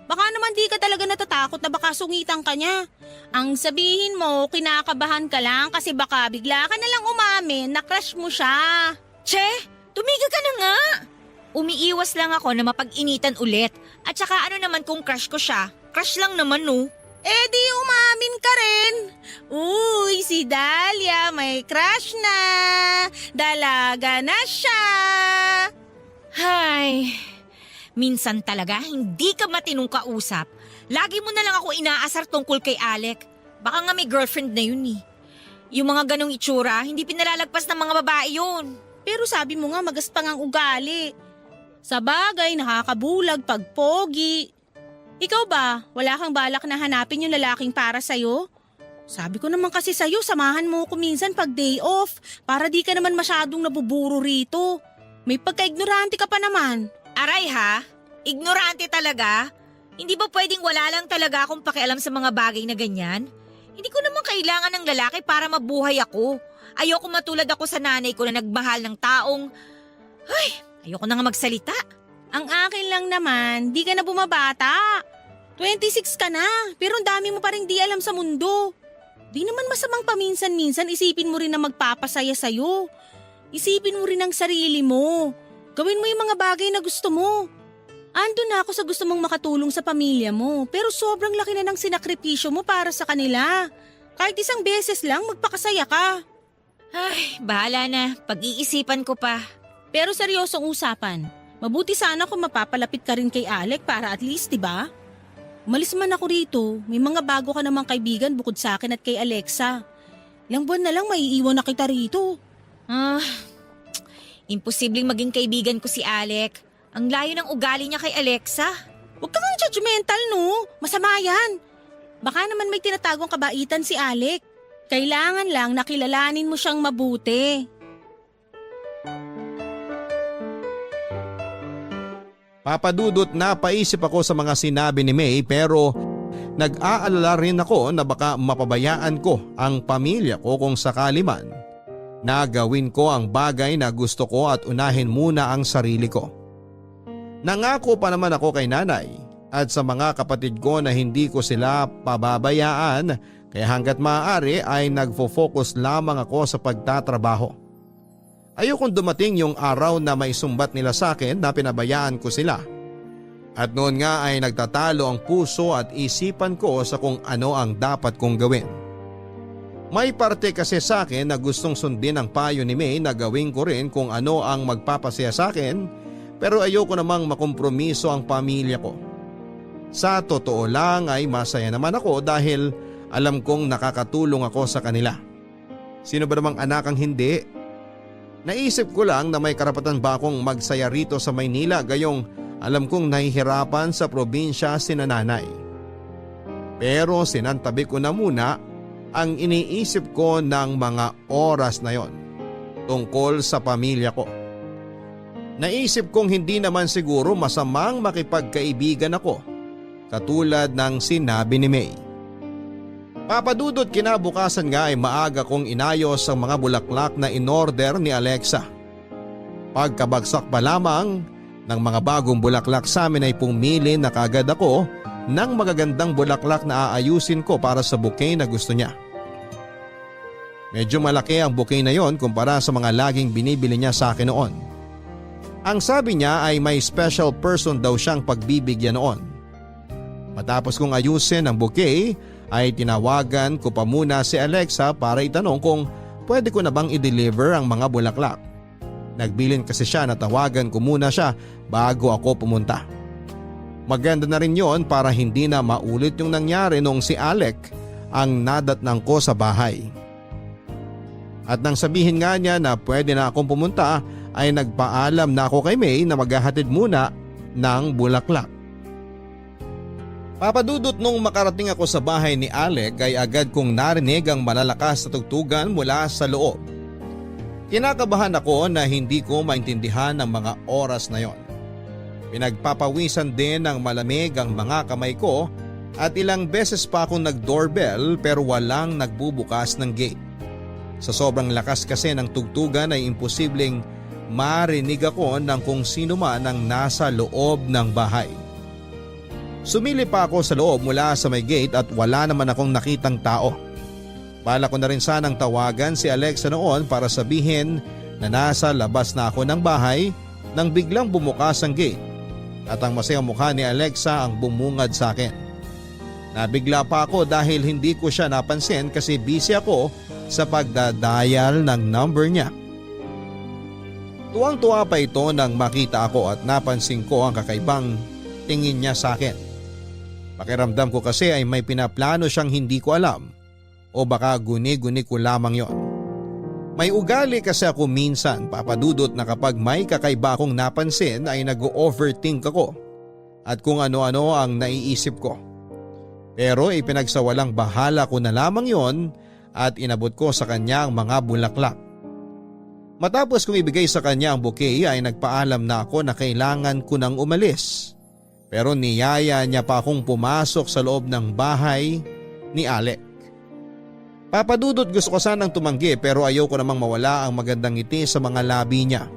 Baka naman di ka talaga natatakot na baka sungitan ka niya. Ang sabihin mo, kinakabahan ka lang kasi baka bigla ka na lang umamin na crush mo siya. Che, tumigil ka na nga. Umiiwas lang ako na mapag-initan ulit. At saka ano naman kung crush ko siya? Crush lang naman no. Di umamin ka rin. Uy, si Dahlia may crush na. Dalaga na siya. Hay, minsan talaga hindi ka matinong kausap. Lagi mo na lang ako inaasar tungkol kay Alec. Baka nga may girlfriend na yun Yung mga ganong itsura, hindi pinalalagpas ng mga babae yun. Pero sabi mo nga magaspang ang ugali. Sa bagay, nakakabulag pag pogi. Ikaw ba, wala kang balak na hanapin yung lalaking para sa'yo? Sabi ko naman kasi sa'yo, samahan mo ko minsan pag day off para di ka naman masyadong nabuburo rito. May pagka-ignorante ka pa naman. Aray ha? Ignorante talaga? Hindi ba pwedeng wala lang talaga akong pakialam sa mga bagay na ganyan? Hindi ko naman kailangan ng lalaki para mabuhay ako. Ayoko matulad ako sa nanay ko na nagmahal ng taong... ayoko na nga magsalita. Ang akin lang naman, di ka na bumabata. 26 ka na, pero ang dami mo pa rin di alam sa mundo. Di naman masamang paminsan-minsan isipin mo rin na magpapasaya sa'yo. Isipin mo rin ang sarili mo. Gawin mo yung mga bagay na gusto mo. Ando na ako sa gusto mong makatulong sa pamilya mo, pero sobrang laki na ng sinakripisyo mo para sa kanila. Kahit isang beses lang, magpakasaya ka. Ay, bahala na. Pag-iisipan ko pa. Pero seryosong usapan. Mabuti sana kung mapapalapit ka rin kay Alec para at least, diba? Umalis man ako rito, may mga bago ka namang kaibigan bukod sa akin at kay Alexa. Ilang buwan na lang maiiwan na kita rito. Imposibleng maging kaibigan ko si Alec. Ang layo ng ugali niya kay Alexa. Huwag ka kang judgmental, no? Masama yan. Baka naman may tinatagong kabaitan si Alec. Kailangan lang nakilalanin mo siyang mabuti. Papadudot na paisip ako sa mga sinabi ni May pero nag-aalala rin ako na baka mapabayaan ko ang pamilya ko kung sakali man na gawin ko ang bagay na gusto ko at unahin muna ang sarili ko. Nangako pa naman ako kay nanay at sa mga kapatid ko na hindi ko sila pababayaan, kaya hanggat maaari ay nagfo-focus lamang ako sa pagtatrabaho. Ayokong dumating yung araw na may sumbat nila sa akin na pinabayaan ko sila. At noon nga ay nagtatalo ang puso at isipan ko sa kung ano ang dapat kong gawin. May parte kasi sa akin na gustong sundin ang payo ni May na gawin ko rin kung ano ang magpapasaya sa akin, pero ayoko namang makompromiso ang pamilya ko. Sa totoo lang ay masaya naman ako dahil alam kong nakakatulong ako sa kanila. Sino ba namang anak ang hindi? Naisip ko lang na may karapatan ba akong magsaya rito sa Maynila gayong alam kong nahihirapan sa probinsya si nanay. Pero sinantabi ko na muna ang iniisip ko ng mga oras na yon tungkol sa pamilya ko. Naisip kong hindi naman siguro masamang makipagkaibigan ako katulad ng sinabi ni May. Papadudot kinabukasan nga ay maaga kong inayos ang mga bulaklak na inorder ni Alexa. Pagkabagsak pa lamang ng mga bagong bulaklak sa amin ay pumili na kagad ako ng magagandang bulaklak na aayusin ko para sa bouquet na gusto niya. Medyo malaki ang bouquet na yon kumpara sa mga laging binibili niya sa akin noon. Ang sabi niya ay may special person daw siyang pagbibigyan noon. Matapos kong ayusin ang bouquet ay tinawagan ko pa muna si Alexa para itanong kung pwede ko na bang i-deliver ang mga bulaklak. Nagbilin kasi siya na tawagan ko muna siya bago ako pumunta. Maganda na rin yon para hindi na maulit yung nangyari noong si Alec ang nadatnang ko sa bahay. At nang sabihin nga niya na pwede na akong pumunta ay nagpaalam na ako kay May na maghahatid muna ng bulaklak. Papadudot nung makarating ako sa bahay ni Alec ay agad kong narinig ang malalakas na tugtugan mula sa loob. Kinakabahan ako na hindi ko maintindihan ang mga oras na yon. Pinagpapawisan din ng malamig ang mga kamay ko at ilang beses pa akong nag-doorbell pero walang nagbubukas ng gate. Sa sobrang lakas kasi ng tugtugan ay imposibleng marinig ako ng kung sino man ang nasa loob ng bahay. Sumili pa ako sa loob mula sa may gate at wala naman akong nakitang tao. Bala ko na rin sanang tawagan si Alexa noon para sabihin na nasa labas na ako ng bahay nang biglang bumukas ang gate at ang masayang mukha ni Alexa ang bumungad sa akin. Nabigla pa ako dahil hindi ko siya napansin kasi busy ako sa pagdadial ng number niya. Tuwang-tuwa pa ito nang makita ako at napansin ko ang kakaibang tingin niya sa akin. Pakiramdam ko kasi ay may pinaplano siyang hindi ko alam o baka guni-guni ko lamang yon. May ugali kasi ako minsan, papadudot, na kapag may kakaiba akong napansin ay nag-overthink ako at kung ano-ano ang naiisip ko. Pero ipinagsawalang bahala ko na lamang yon at inabot ko sa kanya ang mga bulaklak. Matapos kong ibigay sa kanya ang bouquet ay nagpaalam na ako na kailangan ko nang umalis. Pero niyaya niya pa akong pumasok sa loob ng bahay ni Alec. Papadudot, gusto ko sanang tumanggi pero ayoko namang mawala ang magandang ngiti sa mga labi niya.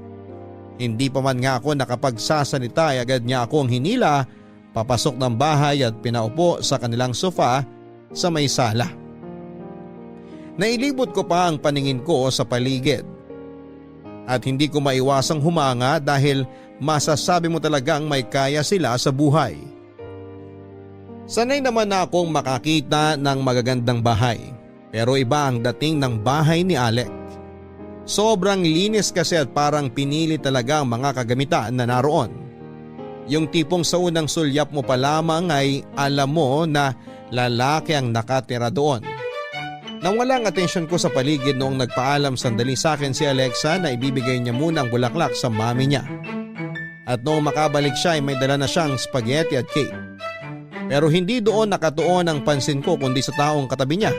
Hindi pa man nga ako nakapagsasalita ay agad niya akong hinila papasok ng bahay at pinaupo sa kanilang sofa sa may sala. Nailibot ko pa ang paningin ko sa paligid. At hindi ko maiwasang humanga dahil masasabi mo talagang may kaya sila sa buhay. Sanay naman na akong makakita ng magagandang bahay, pero iba ang dating ng bahay ni Alec. Sobrang linis kasi at parang pinili talaga ang mga kagamitan na naroon. Yung tipong sa unang sulyap mo pa lamang ay alam mo na lalaki ang nakatira doon. Nang walang atensyon ko sa paligid noong nagpaalam sandali sa akin si Alexa na ibibigay niya muna ang bulaklak sa mami niya. At noong makabalik siya ay may dala na siyang spaghetti at cake. Pero hindi doon nakatuon ang pansin ko kundi sa taong katabi niya.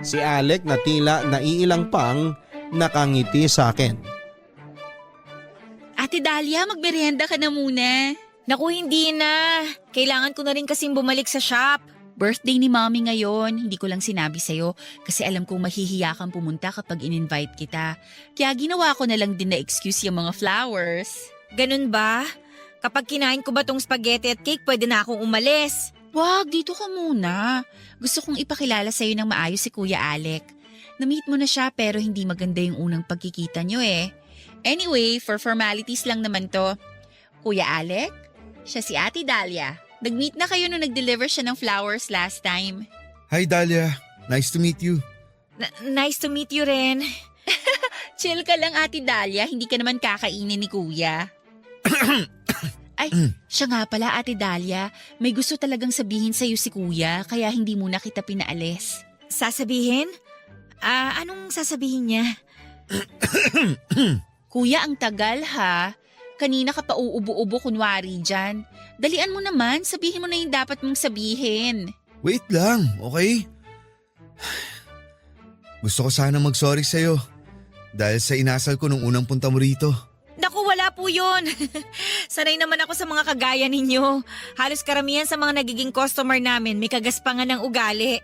Si Alec na tila naiilang pang nakangiti sa akin. Ate Dahlia, magmerienda ka na muna. Naku, hindi na. Kailangan ko na rin kasing bumalik sa shop. Birthday ni Mommy ngayon, hindi ko lang sinabi sa'yo kasi alam kong mahihiya kang pumunta kapag in-invite kita. Kaya ginawa ko na lang din na excuse yung mga flowers. Ganun ba? Kapag kinain ko ba tong spaghetti at cake, pwede na akong umalis. Wag, dito ka muna. Gusto kong ipakilala sa'yo ng maayos si Kuya Alec. Na-meet mo na siya pero hindi maganda yung unang pagkikita nyo eh. Anyway, for formalities lang naman to. Kuya Alec, siya si Ate Dahlia. Nag-meet na kayo nung nag-deliver siya ng flowers last time. Hi Dahlia, nice to meet you. Nice to meet you rin. Chill ka lang Ate Dahlia, hindi ka naman kakainin ni Kuya. Ay, siya nga pala Ate Dahlia, may gusto talagang sabihin sa'yo si Kuya kaya hindi muna kita pinaalis. Sasabihin? Anong sasabihin niya? Kuya, ang tagal ha. Kanina ka pa uubo-ubo kunwari dyan. Dalian mo naman, sabihin mo na yung dapat mong sabihin. Wait lang, okay? Gusto ko sana mag-sorry sa'yo dahil sa inasal ko nung unang punta mo rito. Naku, wala po yun. Sanay naman ako sa mga kagaya ninyo. Halos karamihan sa mga nagiging customer namin may kagaspangan ng ugali.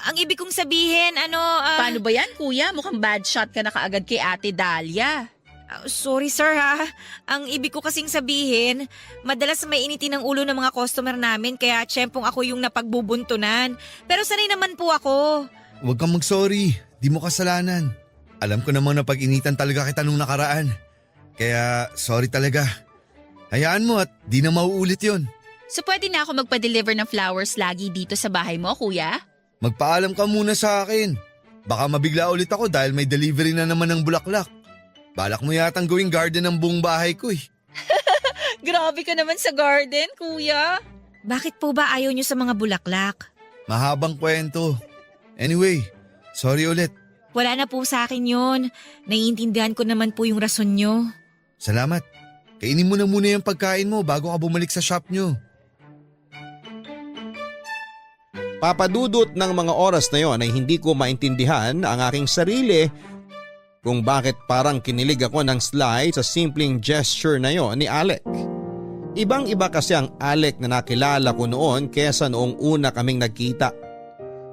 Ang ibig kong sabihin, Paano ba yan, Kuya? Mukhang bad shot ka na kaagad kay Ate Dahlia. Sorry sir ha. Ang ibig ko kasing sabihin, madalas may initin ng ulo ng mga customer namin kaya tiyempong ako yung napagbubuntunan. Pero sanay naman po ako. Huwag kang mag-sorry, di mo kasalanan. Alam ko namang napag-initan talaga kita nung nakaraan. Kaya sorry talaga. Hayaan mo at di na mauulit yon. So pwede na ako magpa-deliver ng flowers lagi dito sa bahay mo, Kuya? Magpaalam ka muna sa akin. Baka mabigla ulit ako dahil may delivery na naman ng bulaklak. Balak mo yatang gawing garden ng buong bahay ko eh. Grabe ka naman sa garden, Kuya. Bakit po ba ayaw nyo sa mga bulaklak? Mahabang kwento. Anyway, sorry ulit. Wala na po sa akin yun. Naiintindihan ko naman po yung rason nyo. Salamat. Kainin mo na muna yung pagkain mo bago ka bumalik sa shop nyo. Papadudot ng mga oras na yon ay hindi ko maintindihan ang aking sarili kung bakit parang kinilig ako ng slide sa simpleng gesture na yon ni Alec. Ibang-iba kasi ang Alec na nakilala ko noon kesa noong una kaming nagkita.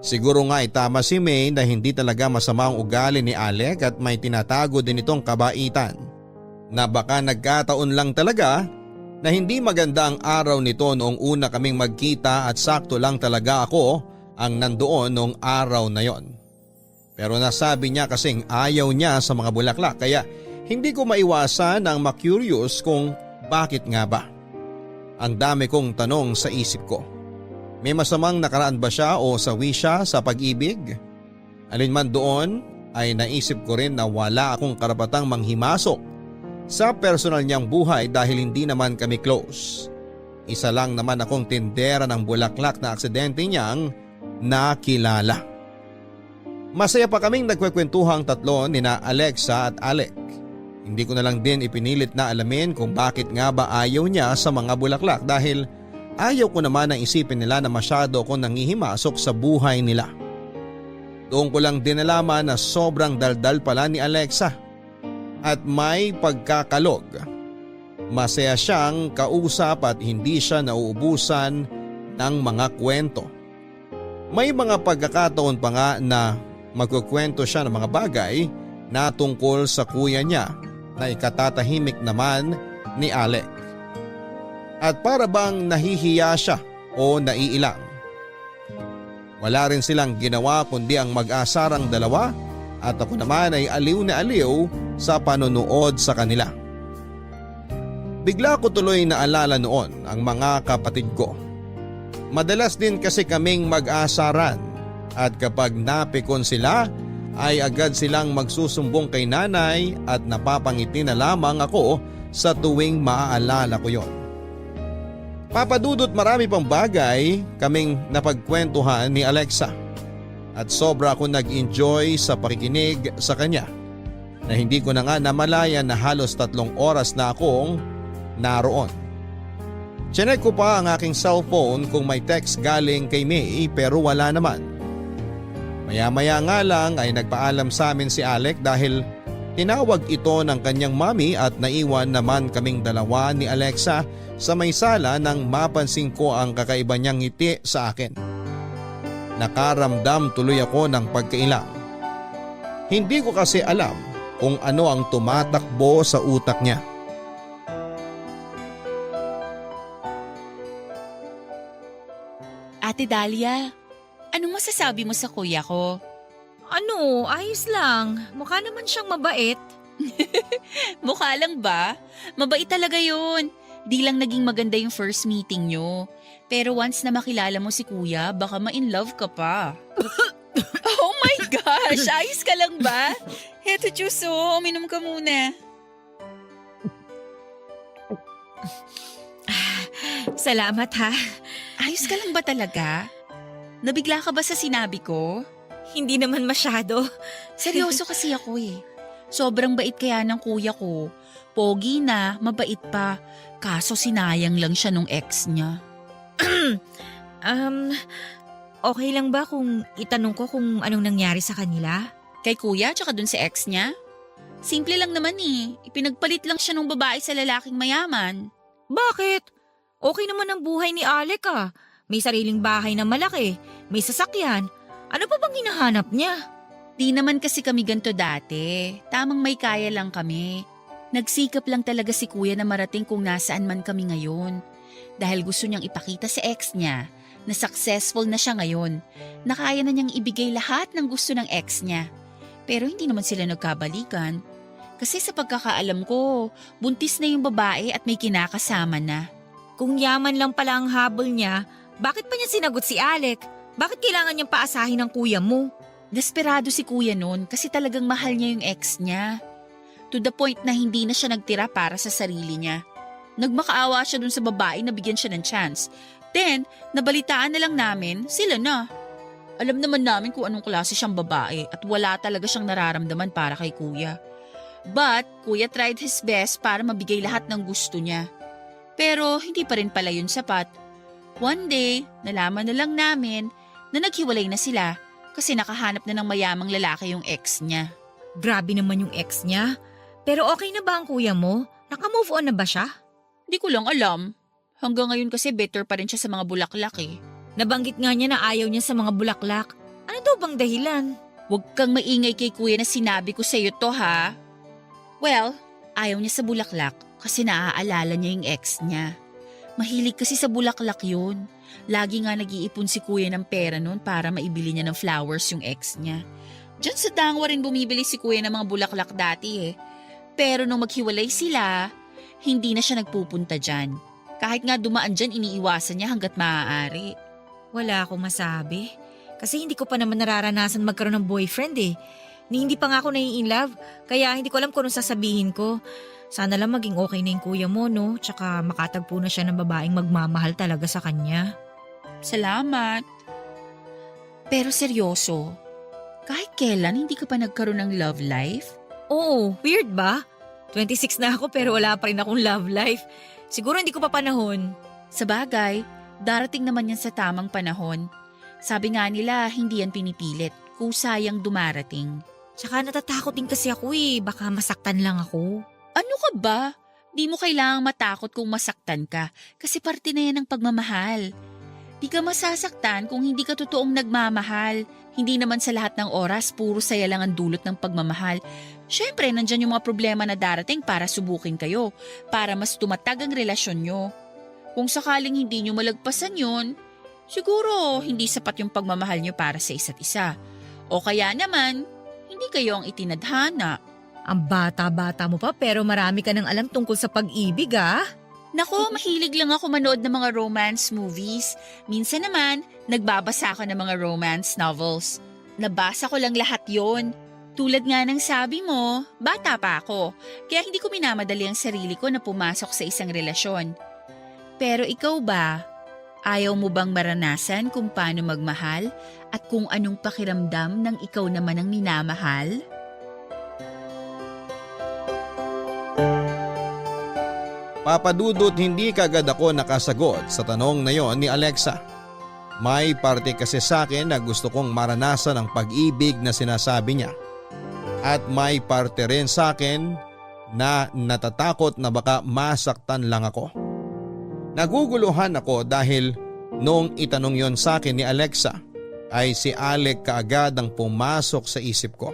Siguro nga ay tama si May na hindi talaga masama ang ugali ni Alec at may tinatago din itong kabaitan. Na baka nagkataon lang talaga na hindi maganda ang araw nito noong una kaming magkita at sakto lang talaga ako ang nandoon noong araw na yon. Pero nasabi niya kasing ayaw niya sa mga bulaklak kaya hindi ko maiwasan ang ma-curious kung bakit nga ba. Ang dami kong tanong sa isip ko. May masamang nakaraan ba siya o sawi siya sa pag-ibig? Alinman doon ay naisip ko rin na wala akong karapatang manghimasok sa personal niyang buhay dahil hindi naman kami close. Isa lang naman akong tindera ng bulaklak na aksidente niyang nakilala. Masaya pa kaming nagkwekwentuhang tatlo nina Alexa at Alec. Hindi ko na lang din ipinilit na alamin kung bakit nga ba ayaw niya sa mga bulaklak dahil ayaw ko naman na isipin nila na masyado akong nangihimasok sa buhay nila. Doon ko lang din nalaman na sobrang daldal pala ni Alexa at may pagkakalog. Masaya siyang kausap at hindi siya nauubusan ng mga kwento. May mga pagkakataon pa nga na magkukwento siya ng mga bagay na tungkol sa kuya niya na ikatatahimik naman ni Alec. At para bang nahihiya siya o naiilang. Wala rin silang ginawa kundi ang mag-asarang dalawa at ako naman ay aliw na aliw sa panonood sa kanila. Bigla ko tuloy naalala noon ang mga kapatid ko. Madalas din kasi kaming mag-asaran at kapag napikon sila ay agad silang magsusumbong kay nanay at napapangiti na lamang ako sa tuwing maaalala ko yon. Papadudot marami pang bagay kaming napagkwentuhan ni Alexa at sobra ako nag-enjoy sa pakikinig sa kanya na hindi ko na nga namalayan na halos 3 oras na akong naroon. Chinek ko pa ang aking cellphone kung may text galing kay May pero wala naman. Maya-maya nga lang ay nagpaalam sa amin si Alec dahil Tinawag ito ng kanyang mami at naiwan naman kaming dalawa ni Alexa sa may sala nang mapansin ko ang kakaiba niyang ngiti sa akin. Nakaramdam tuloy ako ng pagkailang. Hindi ko kasi alam kung ano ang tumatakbo sa utak niya. Ate Dahlia, anong masasabi mo sa kuya ko? Ano, ayos lang. Mukha naman siyang mabait. Mukha lang ba? Mabait talaga yun. Di lang naging maganda yung first meeting nyo. Pero once na makilala mo si kuya, baka ma-in love ka pa. Oh my gosh! Ayos ka lang ba? Heto, Chuso. Uminom ka muna. Salamat ha. Ayos ka lang ba talaga? Nabigla ka ba sa sinabi ko? Hindi naman masyado. Seryoso kasi ako eh. Sobrang bait kaya ng kuya ko. Pogi na, mabait pa. Kaso sinayang lang siya nung ex niya. Okay lang ba kung itanong ko kung anong nangyari sa kanila? Kay kuya tsaka dun sa ex niya? Simple lang naman eh. Ipinagpalit lang siya ng babae sa lalaking mayaman. Bakit? Okay naman ang buhay ni Alec ah. May sariling bahay na malaki, may sasakyan. Ano pa bang hinahanap niya? Di naman kasi kami ganito dati. Tamang may kaya lang kami. Nagsikap lang talaga si kuya na marating kung nasaan man kami ngayon. Dahil gusto niyang ipakita sa ex niya na successful na siya ngayon. Na kaya na niyang ibigay lahat ng gusto ng ex niya. Pero hindi naman sila nagkabalikan. Kasi sa pagkakaalam ko, buntis na yung babae at may kinakasama na. Kung yaman lang pala ang habol niya, bakit pa niya sinagot si Alec? Bakit kailangan niyang paasahin ng kuya mo? Desperado si kuya noon kasi talagang mahal niya yung ex niya. To the point na hindi na siya nagtira para sa sarili niya. Nagmakaawa siya dun sa babae na bigyan siya ng chance. Then, nabalitaan na lang namin, sila na. Alam naman namin kung anong klase siyang babae at wala talaga siyang nararamdaman para kay kuya. But, kuya tried his best para mabigay lahat ng gusto niya. Pero hindi pa rin pala yun sapat. One day, nalaman na lang namin na naghiwalay na sila kasi nakahanap na ng mayamang lalaki yung ex niya. Grabe naman yung ex niya. Pero okay na ba ang kuya mo? Naka-move on na ba siya? Di ko lang alam. Hanggang ngayon kasi better pa rin siya sa mga bulaklak eh. Nabanggit nga niya na ayaw niya sa mga bulaklak. Ano daw bang dahilan? Huwag kang maingay kay kuya na sinabi ko sa'yo to ha. Well, ayaw niya sa bulaklak kasi naaalala niya yung ex niya. Mahilig kasi sa bulaklak yun. Lagi nga nag-iipon si kuya ng pera noon para maibili niya ng flowers yung ex niya. Diyan sa Dangwa rin bumibili si kuya ng mga bulaklak dati eh. Pero nung maghiwalay sila, hindi na siya nagpupunta dyan. Kahit nga dumaan dyan, iniiwasan niya hanggat maaari. Wala akong masabi. Kasi hindi ko pa naman nararanasan magkaroon ng boyfriend eh. Hindi pa nga ako nai-inlove, kaya hindi ko alam kung anong sasabihin ko. Sana lang maging okay na yung kuya mo, no? Tsaka makatagpo na siya ng babaeng magmamahal talaga sa kanya. Salamat. Pero seryoso, kahit kailan hindi ka pa nagkaroon ng love life? Oo, weird ba? 26 na ako pero wala pa rin akong love life. Siguro hindi ko pa panahon. Sa bagay, darating naman yan sa tamang panahon. Sabi nga nila, hindi yan pinipilit, kusayang dumarating. Tsaka natatakot din kasi ako eh, baka masaktan lang ako. Ano ka ba? Di mo kailangang matakot kung masaktan ka kasi parte na yan ng pagmamahal. Di ka masasaktan kung hindi ka totoong nagmamahal. Hindi naman sa lahat ng oras, puro saya lang ang dulot ng pagmamahal. Siyempre, nandyan yung mga problema na darating para subukin kayo, para mas tumatag ang relasyon nyo. Kung sakaling hindi nyo malagpasan yun, siguro hindi sapat yung pagmamahal nyo para sa isa't isa. O kaya naman, hindi kayo ang itinadhana. Ang bata-bata mo pa pero marami ka nang alam tungkol sa pag-ibig ah. Nako, mahilig lang ako manood ng mga romance movies. Minsan naman, nagbabasa ako ng mga romance novels. Nabasa ko lang lahat yon. Tulad nga ng sabi mo, bata pa ako. Kaya hindi ko minamadali ang sarili ko na pumasok sa isang relasyon. Pero ikaw ba? Ayaw mo bang maranasan kung paano magmahal at kung anong pakiramdam ng ikaw naman ang minamahal? Papadudot hindi kagad ako nakasagot sa tanong na yon ni Alexa. May parte kasi sa akin na gusto kong maranasan ang pag-ibig na sinasabi niya. At may parte rin sa akin na natatakot na baka masaktan lang ako. Naguguluhan ako dahil noong itanong yon sa akin ni Alexa ay si Alec kaagad ang pumasok sa isip ko.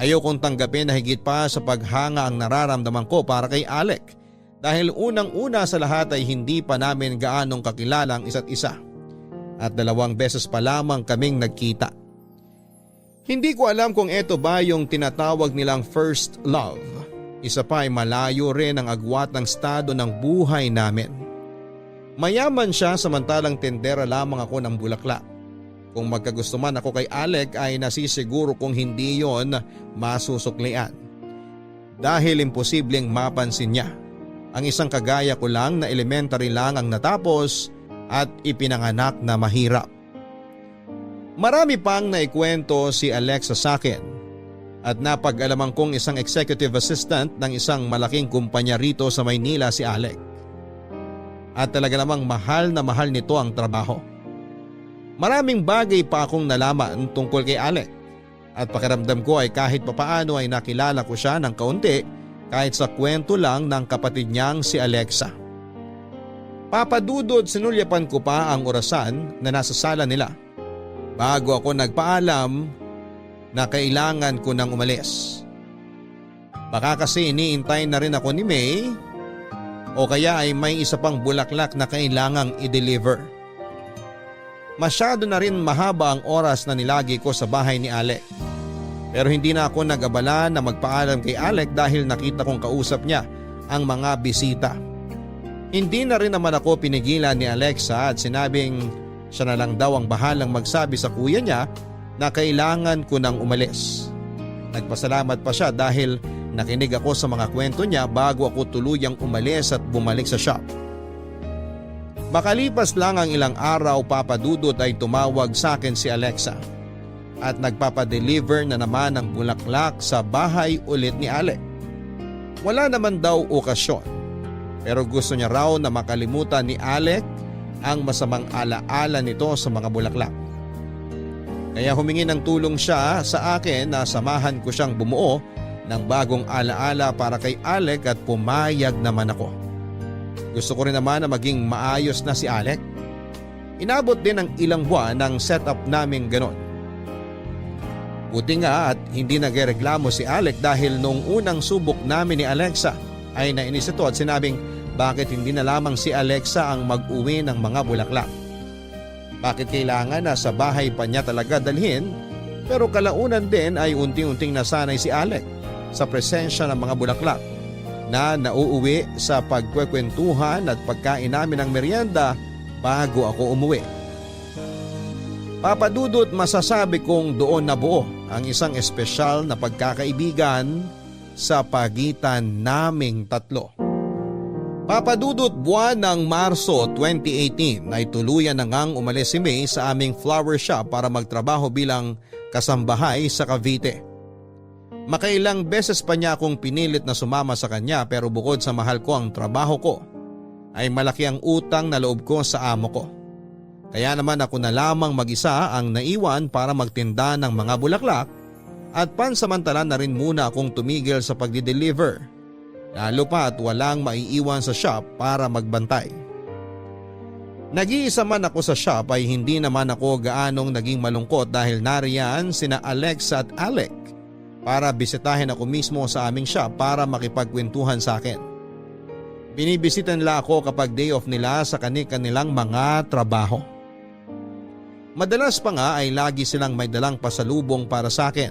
Ayokong tanggapin na higit pa sa paghanga ang nararamdaman ko para kay Alec dahil unang-una sa lahat ay hindi pa namin gaanong kakilala ang isa't isa at 2 beses pa lamang kaming nagkita. Hindi ko alam kung ito ba yung tinatawag nilang first love. Isa pa ay malayo rin ang agwat ng estado ng buhay namin. Mayaman siya samantalang tendera lamang ako ng bulaklak. Kung magkagusto man ako kay Alec ay nasisiguro kung hindi yon masusuklian. Dahil imposibleng mapansin niya. Ang isang kagaya ko lang na elementary lang ang natapos at ipinanganak na mahirap. Marami pang naikwento si Alexa sa akin at napag-alaman kong isang executive assistant ng isang malaking kumpanya rito sa Maynila si Alec. At talaga namang mahal na mahal nito ang trabaho. Maraming bagay pa akong nalaman tungkol kay Alec at pakiramdam ko ay kahit papaano ay nakilala ko siya ng kaunti kahit sa kwento lang ng kapatid niyang si Alexa. Papadudod sinulyapan ko pa ang orasan na nasa sala nila bago ako nagpaalam na kailangan ko nang umalis. Baka kasi iniintay na rin ako ni May o kaya ay may isa pang bulaklak na kailangang i-deliver. Masyado na rin mahaba ang oras na nilagi ko sa bahay ni Alec. Pero hindi na ako nag-abala na magpaalam kay Alec dahil nakita kong kausap niya ang mga bisita. Hindi na rin naman ako pinigilan ni Alexa at sinabing siya na lang daw ang bahalang magsabi sa kuya niya na kailangan ko nang umalis. Nagpasalamat pa siya dahil nakinig ako sa mga kwento niya bago ako tuluyang umalis at bumalik sa shop. Makalipas lang ang ilang araw papadudot ay tumawag sa akin si Alexa at nagpapadeliver na naman ng bulaklak sa bahay ulit ni Alec. Wala naman daw okasyon pero gusto niya raw na makalimutan ni Alec ang masamang alaala nito sa mga bulaklak. Kaya humingi ng tulong siya sa akin na samahan ko siyang bumuo ng bagong alaala para kay Alec at pumayag naman ako. Gusto ko rin naman na maging maayos na si Alec. Inabot din ng ilang buwan ng setup naming ganon. Buti nga at hindi nagreklamo si Alec dahil noong unang subok namin ni Alexa ay nainis ito at sinabing bakit hindi na lamang si Alexa ang mag-uwi ng mga bulaklak. Bakit kailangan na sa bahay pa niya talaga dalhin pero kalaunan din ay unti-unting nasanay si Alec sa presensya ng mga bulaklak na nauuwi sa pagkwekwentuhan at pagkain namin ng merienda bago ako umuwi. Papadudot masasabi kong doon nabuo ang isang espesyal na pagkakaibigan sa pagitan naming tatlo. Papadudot buwan ng Marso 2018 ay tuluyan na ngang umalis si May sa aming flower shop para magtrabaho bilang kasambahay sa Cavite. Makailang beses pa niya akong pinilit na sumama sa kanya pero bukod sa mahal ko ang trabaho ko ay malaki ang utang na loob ko sa amo ko. Kaya naman ako na lamang mag-isa ang naiwan para magtinda ng mga bulaklak at pansamantala na rin muna akong tumigil sa pagdi-deliver. Lalo pa at walang maiiwan sa shop para magbantay. Nag-iisa man ako sa shop ay hindi naman ako gaanong naging malungkot dahil nariyan sina Alexa at Alec para bisitahin ako mismo sa aming shop para makipagkwentuhan sa akin. Binibisita nila ako kapag day off nila sa kanilang mga trabaho. Madalas pa nga ay lagi silang may dalang pasalubong para sa akin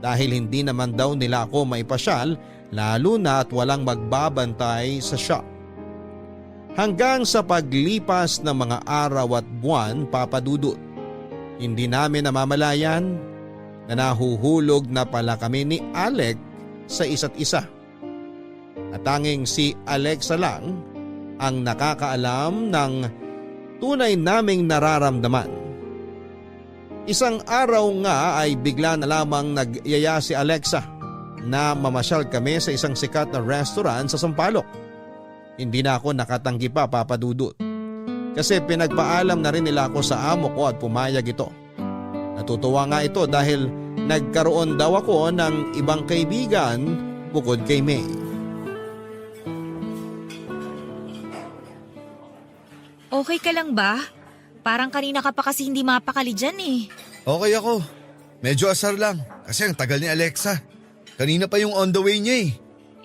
dahil hindi naman daw nila ako maipasyal lalo na at walang magbabantay sa shop. Hanggang sa paglipas ng mga araw at buwan papadudot, hindi namin namamalayan na nahuhulog na pala kami ni Alec sa isa't isa. At tanging si Alexa lang ang nakakaalam ng tunay naming nararamdaman. Isang araw nga ay bigla na lamang nagyaya si Alexa na mamasyal kami sa isang sikat na restaurant sa Sampaloc. Hindi na ako nakatanggi pa papadudot kasi pinagpaalam na rin nila ako sa amo ko at pumayag ito. Natutuwa nga ito dahil nagkaroon daw ako ng ibang kaibigan bukod kay May. Okay ka lang ba? Parang kanina ka pa kasi hindi mapakali dyan eh. Okay ako. Medyo asar lang kasi ang tagal ni Alexa. Kanina pa yung on the way niya eh.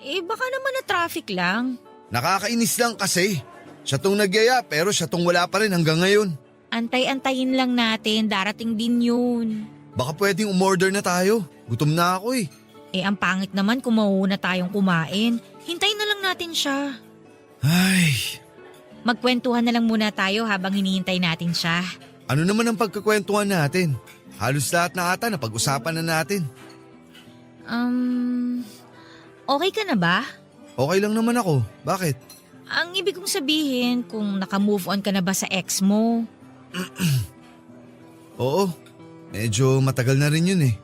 Eh baka naman na traffic lang. Nakakainis lang kasi. Siya tong nagyaya pero siya tong wala pa rin hanggang ngayon. Antay-antayin lang natin, darating din yun. Baka pwedeng umorder na tayo. Gutom na ako eh. Eh ang pangit naman kung mauuna tayong kumain. Hintayin na lang natin siya. Ay, Magkwentuhan na lang muna tayo habang hinihintay natin siya. ano naman ang pagkakwentuhan natin? Halos lahat na ata na pag-usapan na natin. Okay ka na ba? Okay lang naman ako. Bakit? Ang ibig kong sabihin kung naka-move on ka na ba sa ex mo? Oo, medyo matagal na rin yun eh.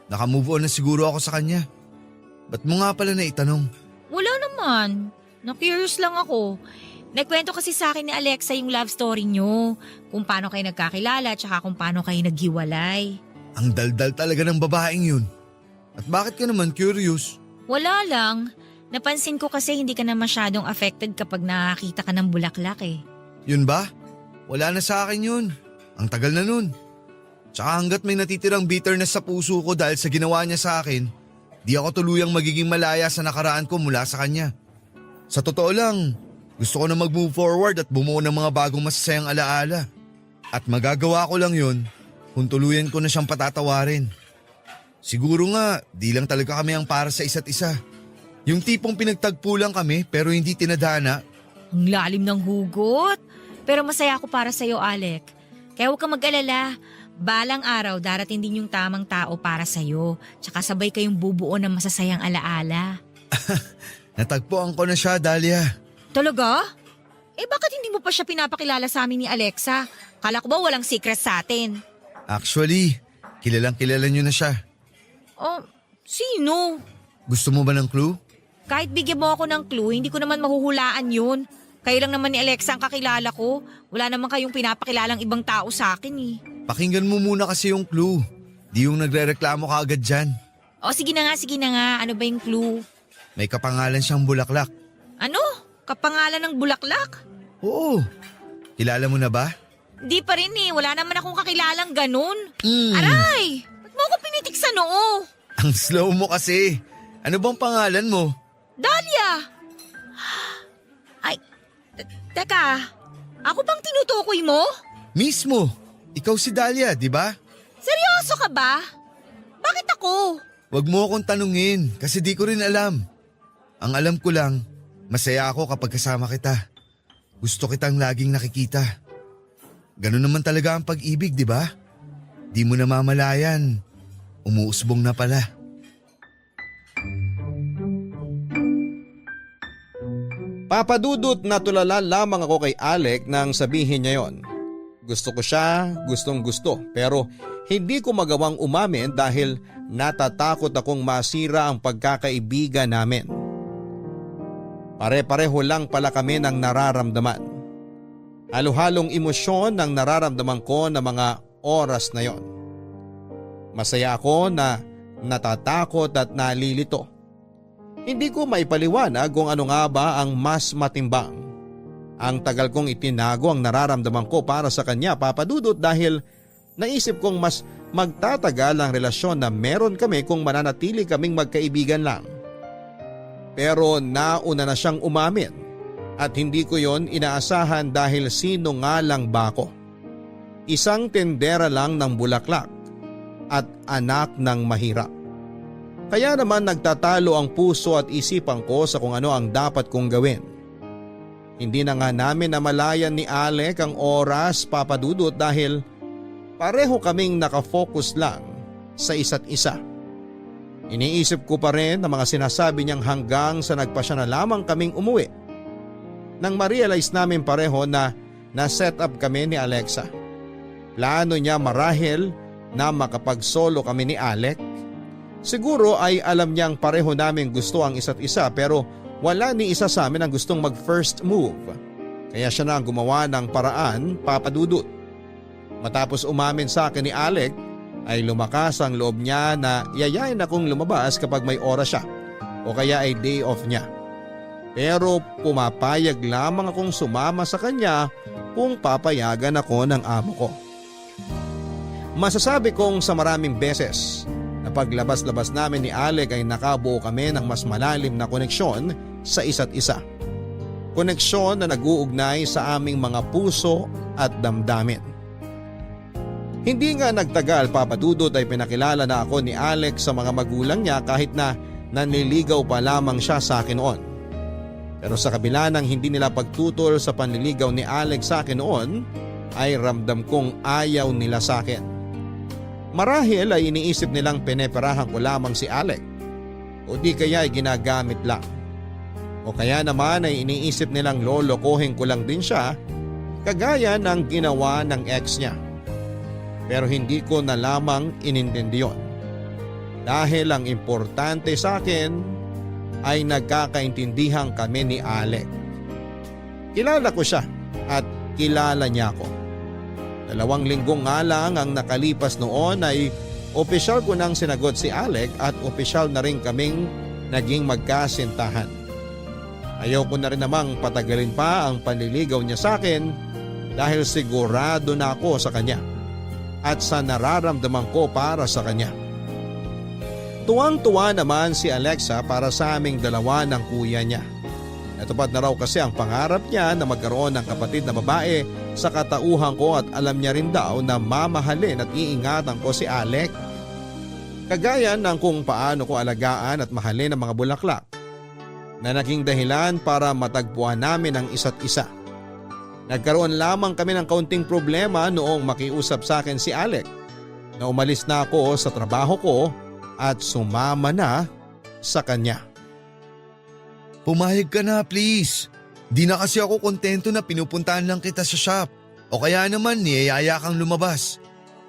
Naka-move on na siguro ako sa kanya. Ba't mo nga pala naitanong? Wala naman. Na-curious lang ako. Nagkwento kasi sa akin ni Alexa yung love story nyo. Kung paano kayo nagkakilala tsaka kung paano kayo naghiwalay. Ang daldal talaga ng babaeng yun. At bakit ka naman curious? Wala lang. Napansin ko kasi hindi ka na masyadong affected kapag nakakita ka ng bulaklak eh. Yun ba? Wala na sa akin yun. Ang tagal na nun. Tsaka hanggat may natitirang bitterness sa puso ko dahil sa ginawa niya sa akin, di ako tuluyang magiging malaya sa nakaraan ko mula sa kanya. Sa totoo lang, gusto ko na mag-move forward at bumuo ng mga bagong masasayang alaala. At magagawa ko lang yun kung tuluyan ko na siyang patatawarin. Siguro nga, di lang talaga kami ang para sa isa't isa. Yung tipong pinagtagpo lang kami pero hindi tinadhana. Ang lalim ng hugot. Pero masaya ako para sa'yo, Alec. Kaya huwag kang mag-alala. Balang araw, darating din yung tamang tao para sa'yo. Tsaka sabay kayong bubuo ng masasayang alaala. Natagpuan ko na siya, Dahlia. Talaga? Eh bakit hindi mo pa siya pinapakilala sa amin ni Alexa? Kala ko ba walang secret sa atin? Actually, kilalang kilala niyo na siya. Oh, sino? Gusto mo ba ng clue? Kahit bigyan mo ako ng clue, hindi ko naman mahuhulaan yun. Kayo lang naman ni Alexa ang kakilala ko. Wala naman kayong pinapakilalang ibang tao sa akin eh. Pakinggan mo muna kasi yung clue. Di yung nagre-reklamo ka agad dyan. O sige na nga. Ano ba yung clue? May kapangalan siyang bulaklak. Ano? Kapangalan ng bulaklak? Oo. Kilala mo na ba? Di pa rin eh. Wala naman akong kakilalang ganun. Hmm. Aray! Ba't mo ako pinitik sa noo? Ang slow mo kasi. Ano bang pangalan mo? Dahlia! Ay, teka. Ako bang tinutukoy mo? Mismo. Ikaw si Dahlia, di ba? Seryoso ka ba? Bakit ako? Huwag mo akong tanungin kasi di ko rin alam. Ang alam ko lang, masaya ako kapag kasama kita. Gusto kitang laging nakikita. Ganun naman talaga ang pag-ibig, di ba? Di mo namamalayan. Umuusbong na pala. Papadudot na tulala lamang ako kay Alec nang sabihin niya yon. Gusto ko siya, gustong gusto, pero hindi ko magawang umamin dahil natatakot akong masira ang pagkakaibigan namin. Pare-pareho lang pala kami ng nararamdaman. Halo-halong emosyon ang nararamdaman ko na mga oras na yon. Masaya ako na natatakot at nalilito. Hindi ko maipaliwanag kung ano nga ba ang mas matimbang. Ang tagal kong itinago ang nararamdaman ko para sa kanya, Papadudot, dahil naisip kong mas magtatagal ang relasyon na meron kami kung mananatili kaming magkaibigan lang. Pero nauna na siyang umamin at hindi ko yon inaasahan dahil sino nga lang ba ako? Isang tendera lang ng bulaklak at anak ng mahirap. Kaya naman nagtatalo ang puso at isipan ko sa kung ano ang dapat kong gawin. Hindi na nga namin namalayan ni Alec ang oras, Papadudot, dahil pareho kaming nakafocus lang sa isa't isa. Iniisip ko pa rin ang mga sinasabi niyang hanggang sa nagpasya na lamang kaming umuwi. Nang ma-realize namin pareho na na-set up kami ni Alexa. Plano niya marahil na makapag-solo kami ni Alec. Siguro ay alam niyang pareho namin gusto ang isa't isa pero wala ni isa sa amin ang gustong mag-first move. Kaya siya na ang gumawa ng paraan, Papadudot. Matapos umamin sa akin ni Alec ay lumakas ang loob niya na yayain akong lumabas kapag may oras siya o kaya ay day off niya. Pero pumapayag lamang akong sumama sa kanya kung papayagan ako ng amo ko. Masasabi kong sa maraming beses na paglabas-labas namin ni Alec ay nakabuo kami ng mas malalim na koneksyon sa isa't isa. Koneksyon na nag-uugnay sa aming mga puso at damdamin. Hindi nga nagtagal, Papa Dudut, ay pinakilala na ako ni Alec sa mga magulang niya kahit na nanliligaw pa lamang siya sa akin noon. Pero sa kabila ng hindi nila pagtutol sa panliligaw ni Alec sa akin noon, ay ramdam kong ayaw nila sa akin. Marahil ay iniisip nilang pineperahan ko lamang si Alec o di kaya ay ginagamit lang. O kaya naman ay iniisip nilang lolokohin ko lang din siya kagaya ng ginawa ng ex niya. Pero hindi ko na lamang inintindi yun. Dahil ang importante sa akin ay nagkakaintindihan kami ni Alec. Kilala ko siya at kilala niya ako. 2 linggong nga lang ang nakalipas noon ay opisyal ko nang sinagot si Alec at opisyal na rin kaming naging magkasintahan. Ayaw ko na rin namang patagalin pa ang panliligaw niya sa akin dahil sigurado na ako sa kanya at sa nararamdaman ko para sa kanya. Tuwang-tuwa naman si Alexa para sa aming dalawa ng kuya niya. Natupad na raw kasi ang pangarap niya na magkaroon ng kapatid na babae sa katauhan ko at alam niya rin daw na mamahalin at iingatan ko si Alec. Kagaya ng kung paano ko alagaan at mahalin ang mga bulaklak na naging dahilan para matagpuan namin ang isa't isa. Nagkaroon lamang kami ng kaunting problema noong makiusap sa akin si Alec na umalis na ako sa trabaho ko at sumama na sa kanya. Pumayag ka na please. Di na kasi ako kontento na pinupuntahan lang kita sa shop. O kaya naman niyayaya kang lumabas.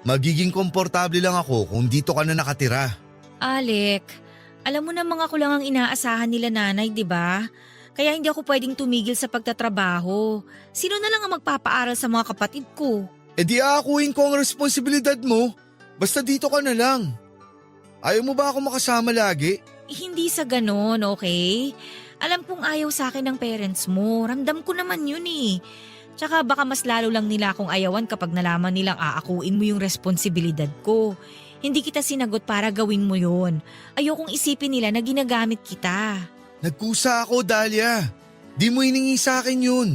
Magiging komportable lang ako kung dito ka na nakatira. Alec, alam mo namang ako lang ang inaasahan nila nanay, di ba? Kaya hindi ako pwedeng tumigil sa pagtatrabaho. Sino na lang ang magpapaaral sa mga kapatid ko? E di aakuin ko ang responsibilidad mo. Basta dito ka na lang. Ayaw mo ba ako makasama lagi? Hindi sa ganon, okay? Alam kong ayaw sa akin ng parents mo. Ramdam ko naman yun eh. Tsaka baka mas lalo lang nila akong ayawan kapag nalaman nilang aakuin mo yung responsibilidad ko. Hindi kita sinagot para gawin mo yun. Ayokong isipin nila na ginagamit kita. Nagkusa ako, Dahlia. Di mo hiningi sa akin yun.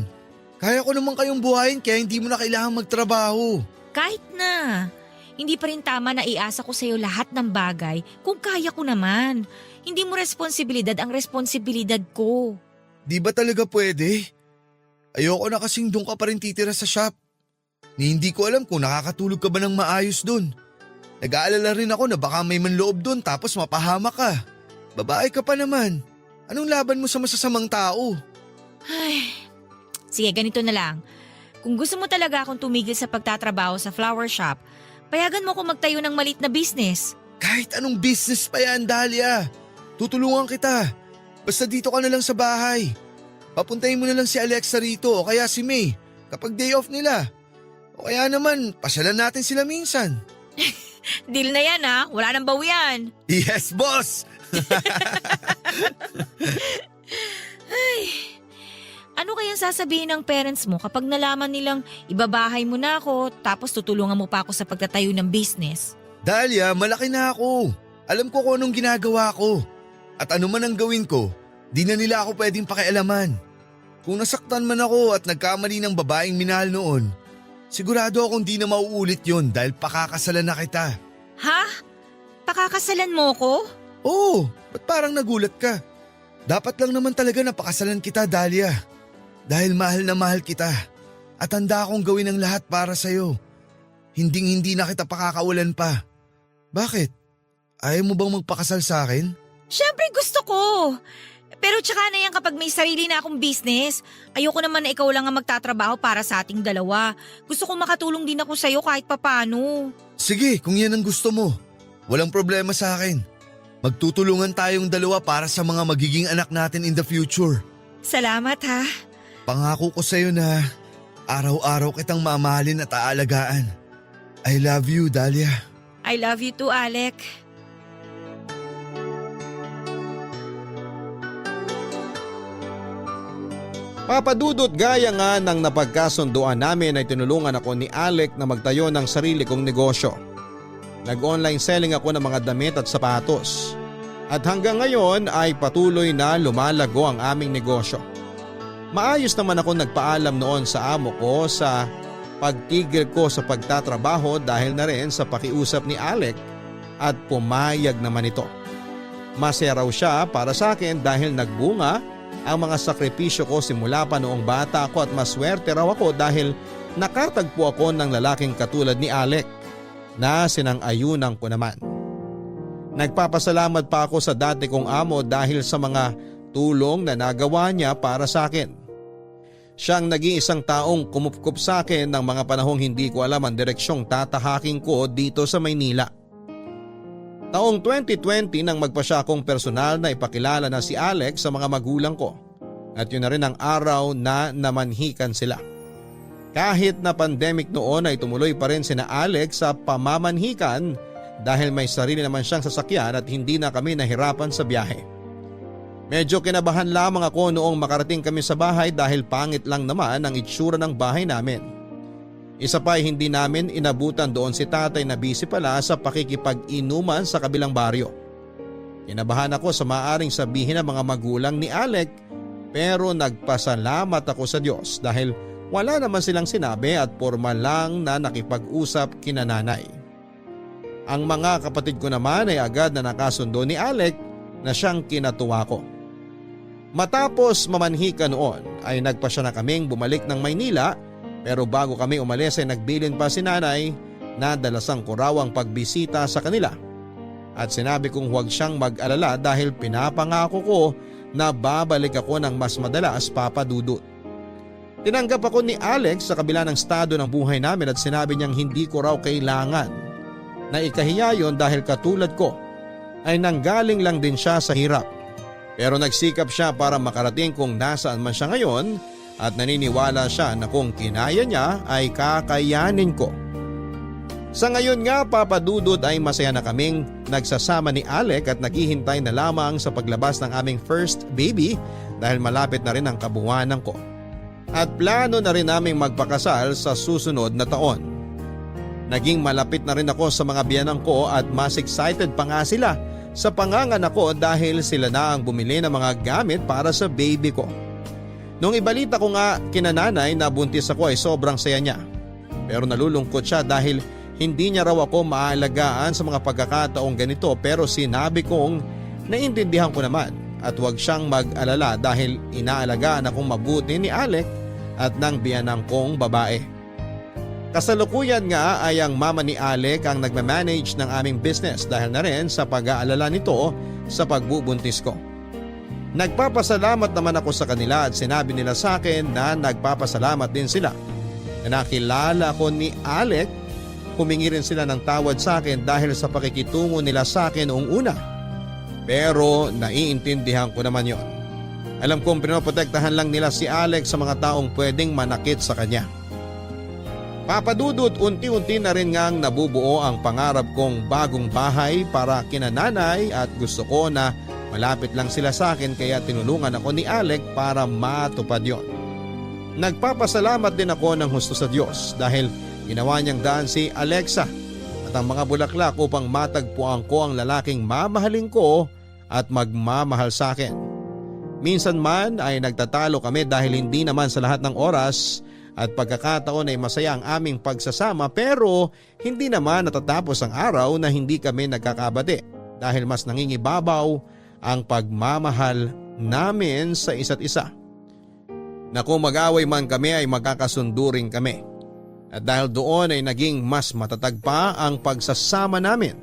Kaya ko naman kayong buhayin kaya hindi mo na kailangan magtrabaho. Kahit na. Hindi pa rin tama na iasa ko sa'yo lahat ng bagay kung kaya ko naman. Hindi mo responsibilidad ang responsibilidad ko. Di ba talaga pwede? Ayoko na kasing doon ka pa rin titira sa shop. Ni hindi ko alam kung nakakatulog ka ba ng maayos doon. Nag-aalala rin ako na baka may manloob doon tapos mapahama ka. Babae ka pa naman. Anong laban mo sa masasamang tao? Ay, sige ganito na lang. Kung gusto mo talaga akong tumigil sa pagtatrabaho sa flower shop, payagan mo kung magtayo ng malit na business. Kahit anong business pa yan, Dahlia. Tutulungan kita. Basta dito ka na lang sa bahay. Papuntahin mo na lang si Alexa rito o kaya si May kapag day off nila. O kaya naman, pasyalan natin sila minsan. Deal na yan ha, wala nang bawian. Yes, boss! Ano kayang sasabihin ng parents mo kapag nalaman nilang ibabahay mo na ako tapos tutulungan mo pa ako sa pagtatayo ng business? Dahlia, malaki na ako. Alam ko kung anong ginagawa ko. At ano man ang gawin ko, di na nila ako pwedeng pakialaman. Kung nasaktan man ako at nagkamali ng babaeng minahal noon, sigurado akong di na mauulit yon dahil pakakasalan na kita. Ha? Pakakasalan mo ko? Oo, ba't parang nagulat ka? Dapat lang naman talaga na pakasalan kita, Dahlia. Dahil mahal na mahal kita at handa akong gawin ang lahat para sa'yo. Hinding-hindi na kita pakakawalan pa. Bakit? Ayaw mo bang magpakasal sa akin? Siyempre gusto ko. Pero tsaka na yan kapag may sarili na akong business. Ayoko naman na ikaw lang ang magtatrabaho para sa ating dalawa. Gusto ko makatulong din ako sa'yo kahit papano. Sige, kung yan ang gusto mo. Walang problema sa akin. Magtutulungan tayong dalawa para sa mga magiging anak natin in the future. Salamat ha. Pangako ko sa'yo na araw-araw kitang mamahalin at aalagaan. I love you, Dahlia. I I love you too, Alec. Papadudot, gaya nga ng napagkasunduan namin ay tinulungan ako ni Alec na magtayo ng sarili kong negosyo. Nag-online selling ako ng mga damit at sapatos. At hanggang ngayon ay patuloy na lumalago ang aming negosyo. Maayos naman ako nagpaalam noon sa amo ko sa pagtigil ko sa pagtatrabaho dahil na rin sa pakiusap ni Alec at pumayag naman ito. Masaya raw siya para sa akin dahil nagbunga ang mga sakripisyo ko simula pa noong bata ako at maswerte raw ako dahil nakatagpo ako ng lalaking katulad ni Alec na sinang-ayunan ko naman. Nagpapasalamat pa ako sa dati kong amo dahil sa mga tulong na nagawa niya para sa akin. Siyang nag-iisang taong kumupkup sa akin ng mga panahong hindi ko alam ang direksyong tatahaking ko dito sa Maynila. Taong 2020 nang magpa siya akong personal na ipakilala na si Alex sa mga magulang ko at yun na rin ang araw na namanhikan sila. Kahit na pandemic noon ay tumuloy pa rin sina Alex sa pamamanhikan dahil may sarili naman siyang sasakyan at hindi na kami nahirapan sa biyahe. Medyo kinabahan lamang ako noong makarating kami sa bahay dahil pangit lang naman ang itsura ng bahay namin. Isa pa ay hindi namin inabutan doon si tatay na busy pala sa pakikipag-inuman sa kabilang baryo. Kinabahan ako sa maaring sabihin ng mga magulang ni Alec pero nagpasalamat ako sa Diyos dahil wala naman silang sinabi at formal lang na nakipag-usap kina nanay. Ang mga kapatid ko naman ay agad na nakasundo ni Alec na siyang kinatuwa ko. Matapos mamanhika noon ay nagpasya na kaming bumalik ng Maynila pero bago kami umalis ay nagbilin pa si nanay na dalasang ko raw ang pagbisita sa kanila. At sinabi kong huwag siyang mag-alala dahil pinapangako ko na babalik ako ng mas madalas, Papa Dudut. Tinanggap ako ni Alex sa kabila ng estado ng buhay namin at sinabi niyang hindi ko raw kailangan na ikahiya yon dahil katulad ko ay nanggaling lang din siya sa hirap. Pero nagsikap siya para makarating kung nasaan man siya ngayon at naniniwala siya na kung kinaya niya ay kakayanin ko. Sa ngayon nga, Papa Dudut, ay masaya na kaming nagsasama ni Alec at naghihintay na lamang sa paglabas ng aming first baby dahil malapit na rin ang kabuwanan ko. At plano na rin naming magpakasal sa susunod na taon. Naging malapit na rin ako sa mga biyanang ko at mas excited pa nga sila sa panganganak ko dahil sila na ang bumili ng mga gamit para sa baby ko. Nung ibalita ko nga kina nanay na buntis ako ay sobrang saya niya. Pero nalulungkot siya dahil hindi niya raw ako maaalagaan sa mga pagkakataong ganito pero sinabi kong naiintindihan ko naman at huwag siyang mag-alala dahil inaalagaan akong mabuti ni Alec at ng biyanang kong babae. Kasalukuyan nga ay ang mama ni Alec ang nagmamanage ng aming business dahil na rin sa pag-aalala nito sa pagbubuntis ko. Nagpapasalamat naman ako sa kanila at sinabi nila sa akin na nagpapasalamat din sila. Na nakilala ko ni Alec, humingi rin sila ng tawad sa akin dahil sa pakikitungo nila sa akin noong una. Pero naiintindihan ko naman yon. Alam kong pinoprotektahan lang nila si Alex sa mga taong pwedeng manakit sa kanya. Papa Dudut, unti-unti na rin ngang nabubuo ang pangarap kong bagong bahay para kina nanay at gusto ko na malapit lang sila sa akin kaya tinulungan ako ni Alec para matupad yon. Nagpapasalamat din ako ng husto sa Diyos dahil ginawa niyang daan si Alexa at ang mga bulaklak upang matagpuan ko ang lalaking mamahalin ko at magmamahal sa akin. Minsan man ay nagtatalo kami dahil hindi naman sa lahat ng oras at pagkakataon ay masaya ang aming pagsasama pero hindi naman natatapos ang araw na hindi kami nagkakabati dahil mas nangingibabaw ang pagmamahal namin sa isa't isa. Na kung mag-away man kami ay magkakasundo rin kami. At dahil doon ay naging mas matatag pa ang pagsasama namin.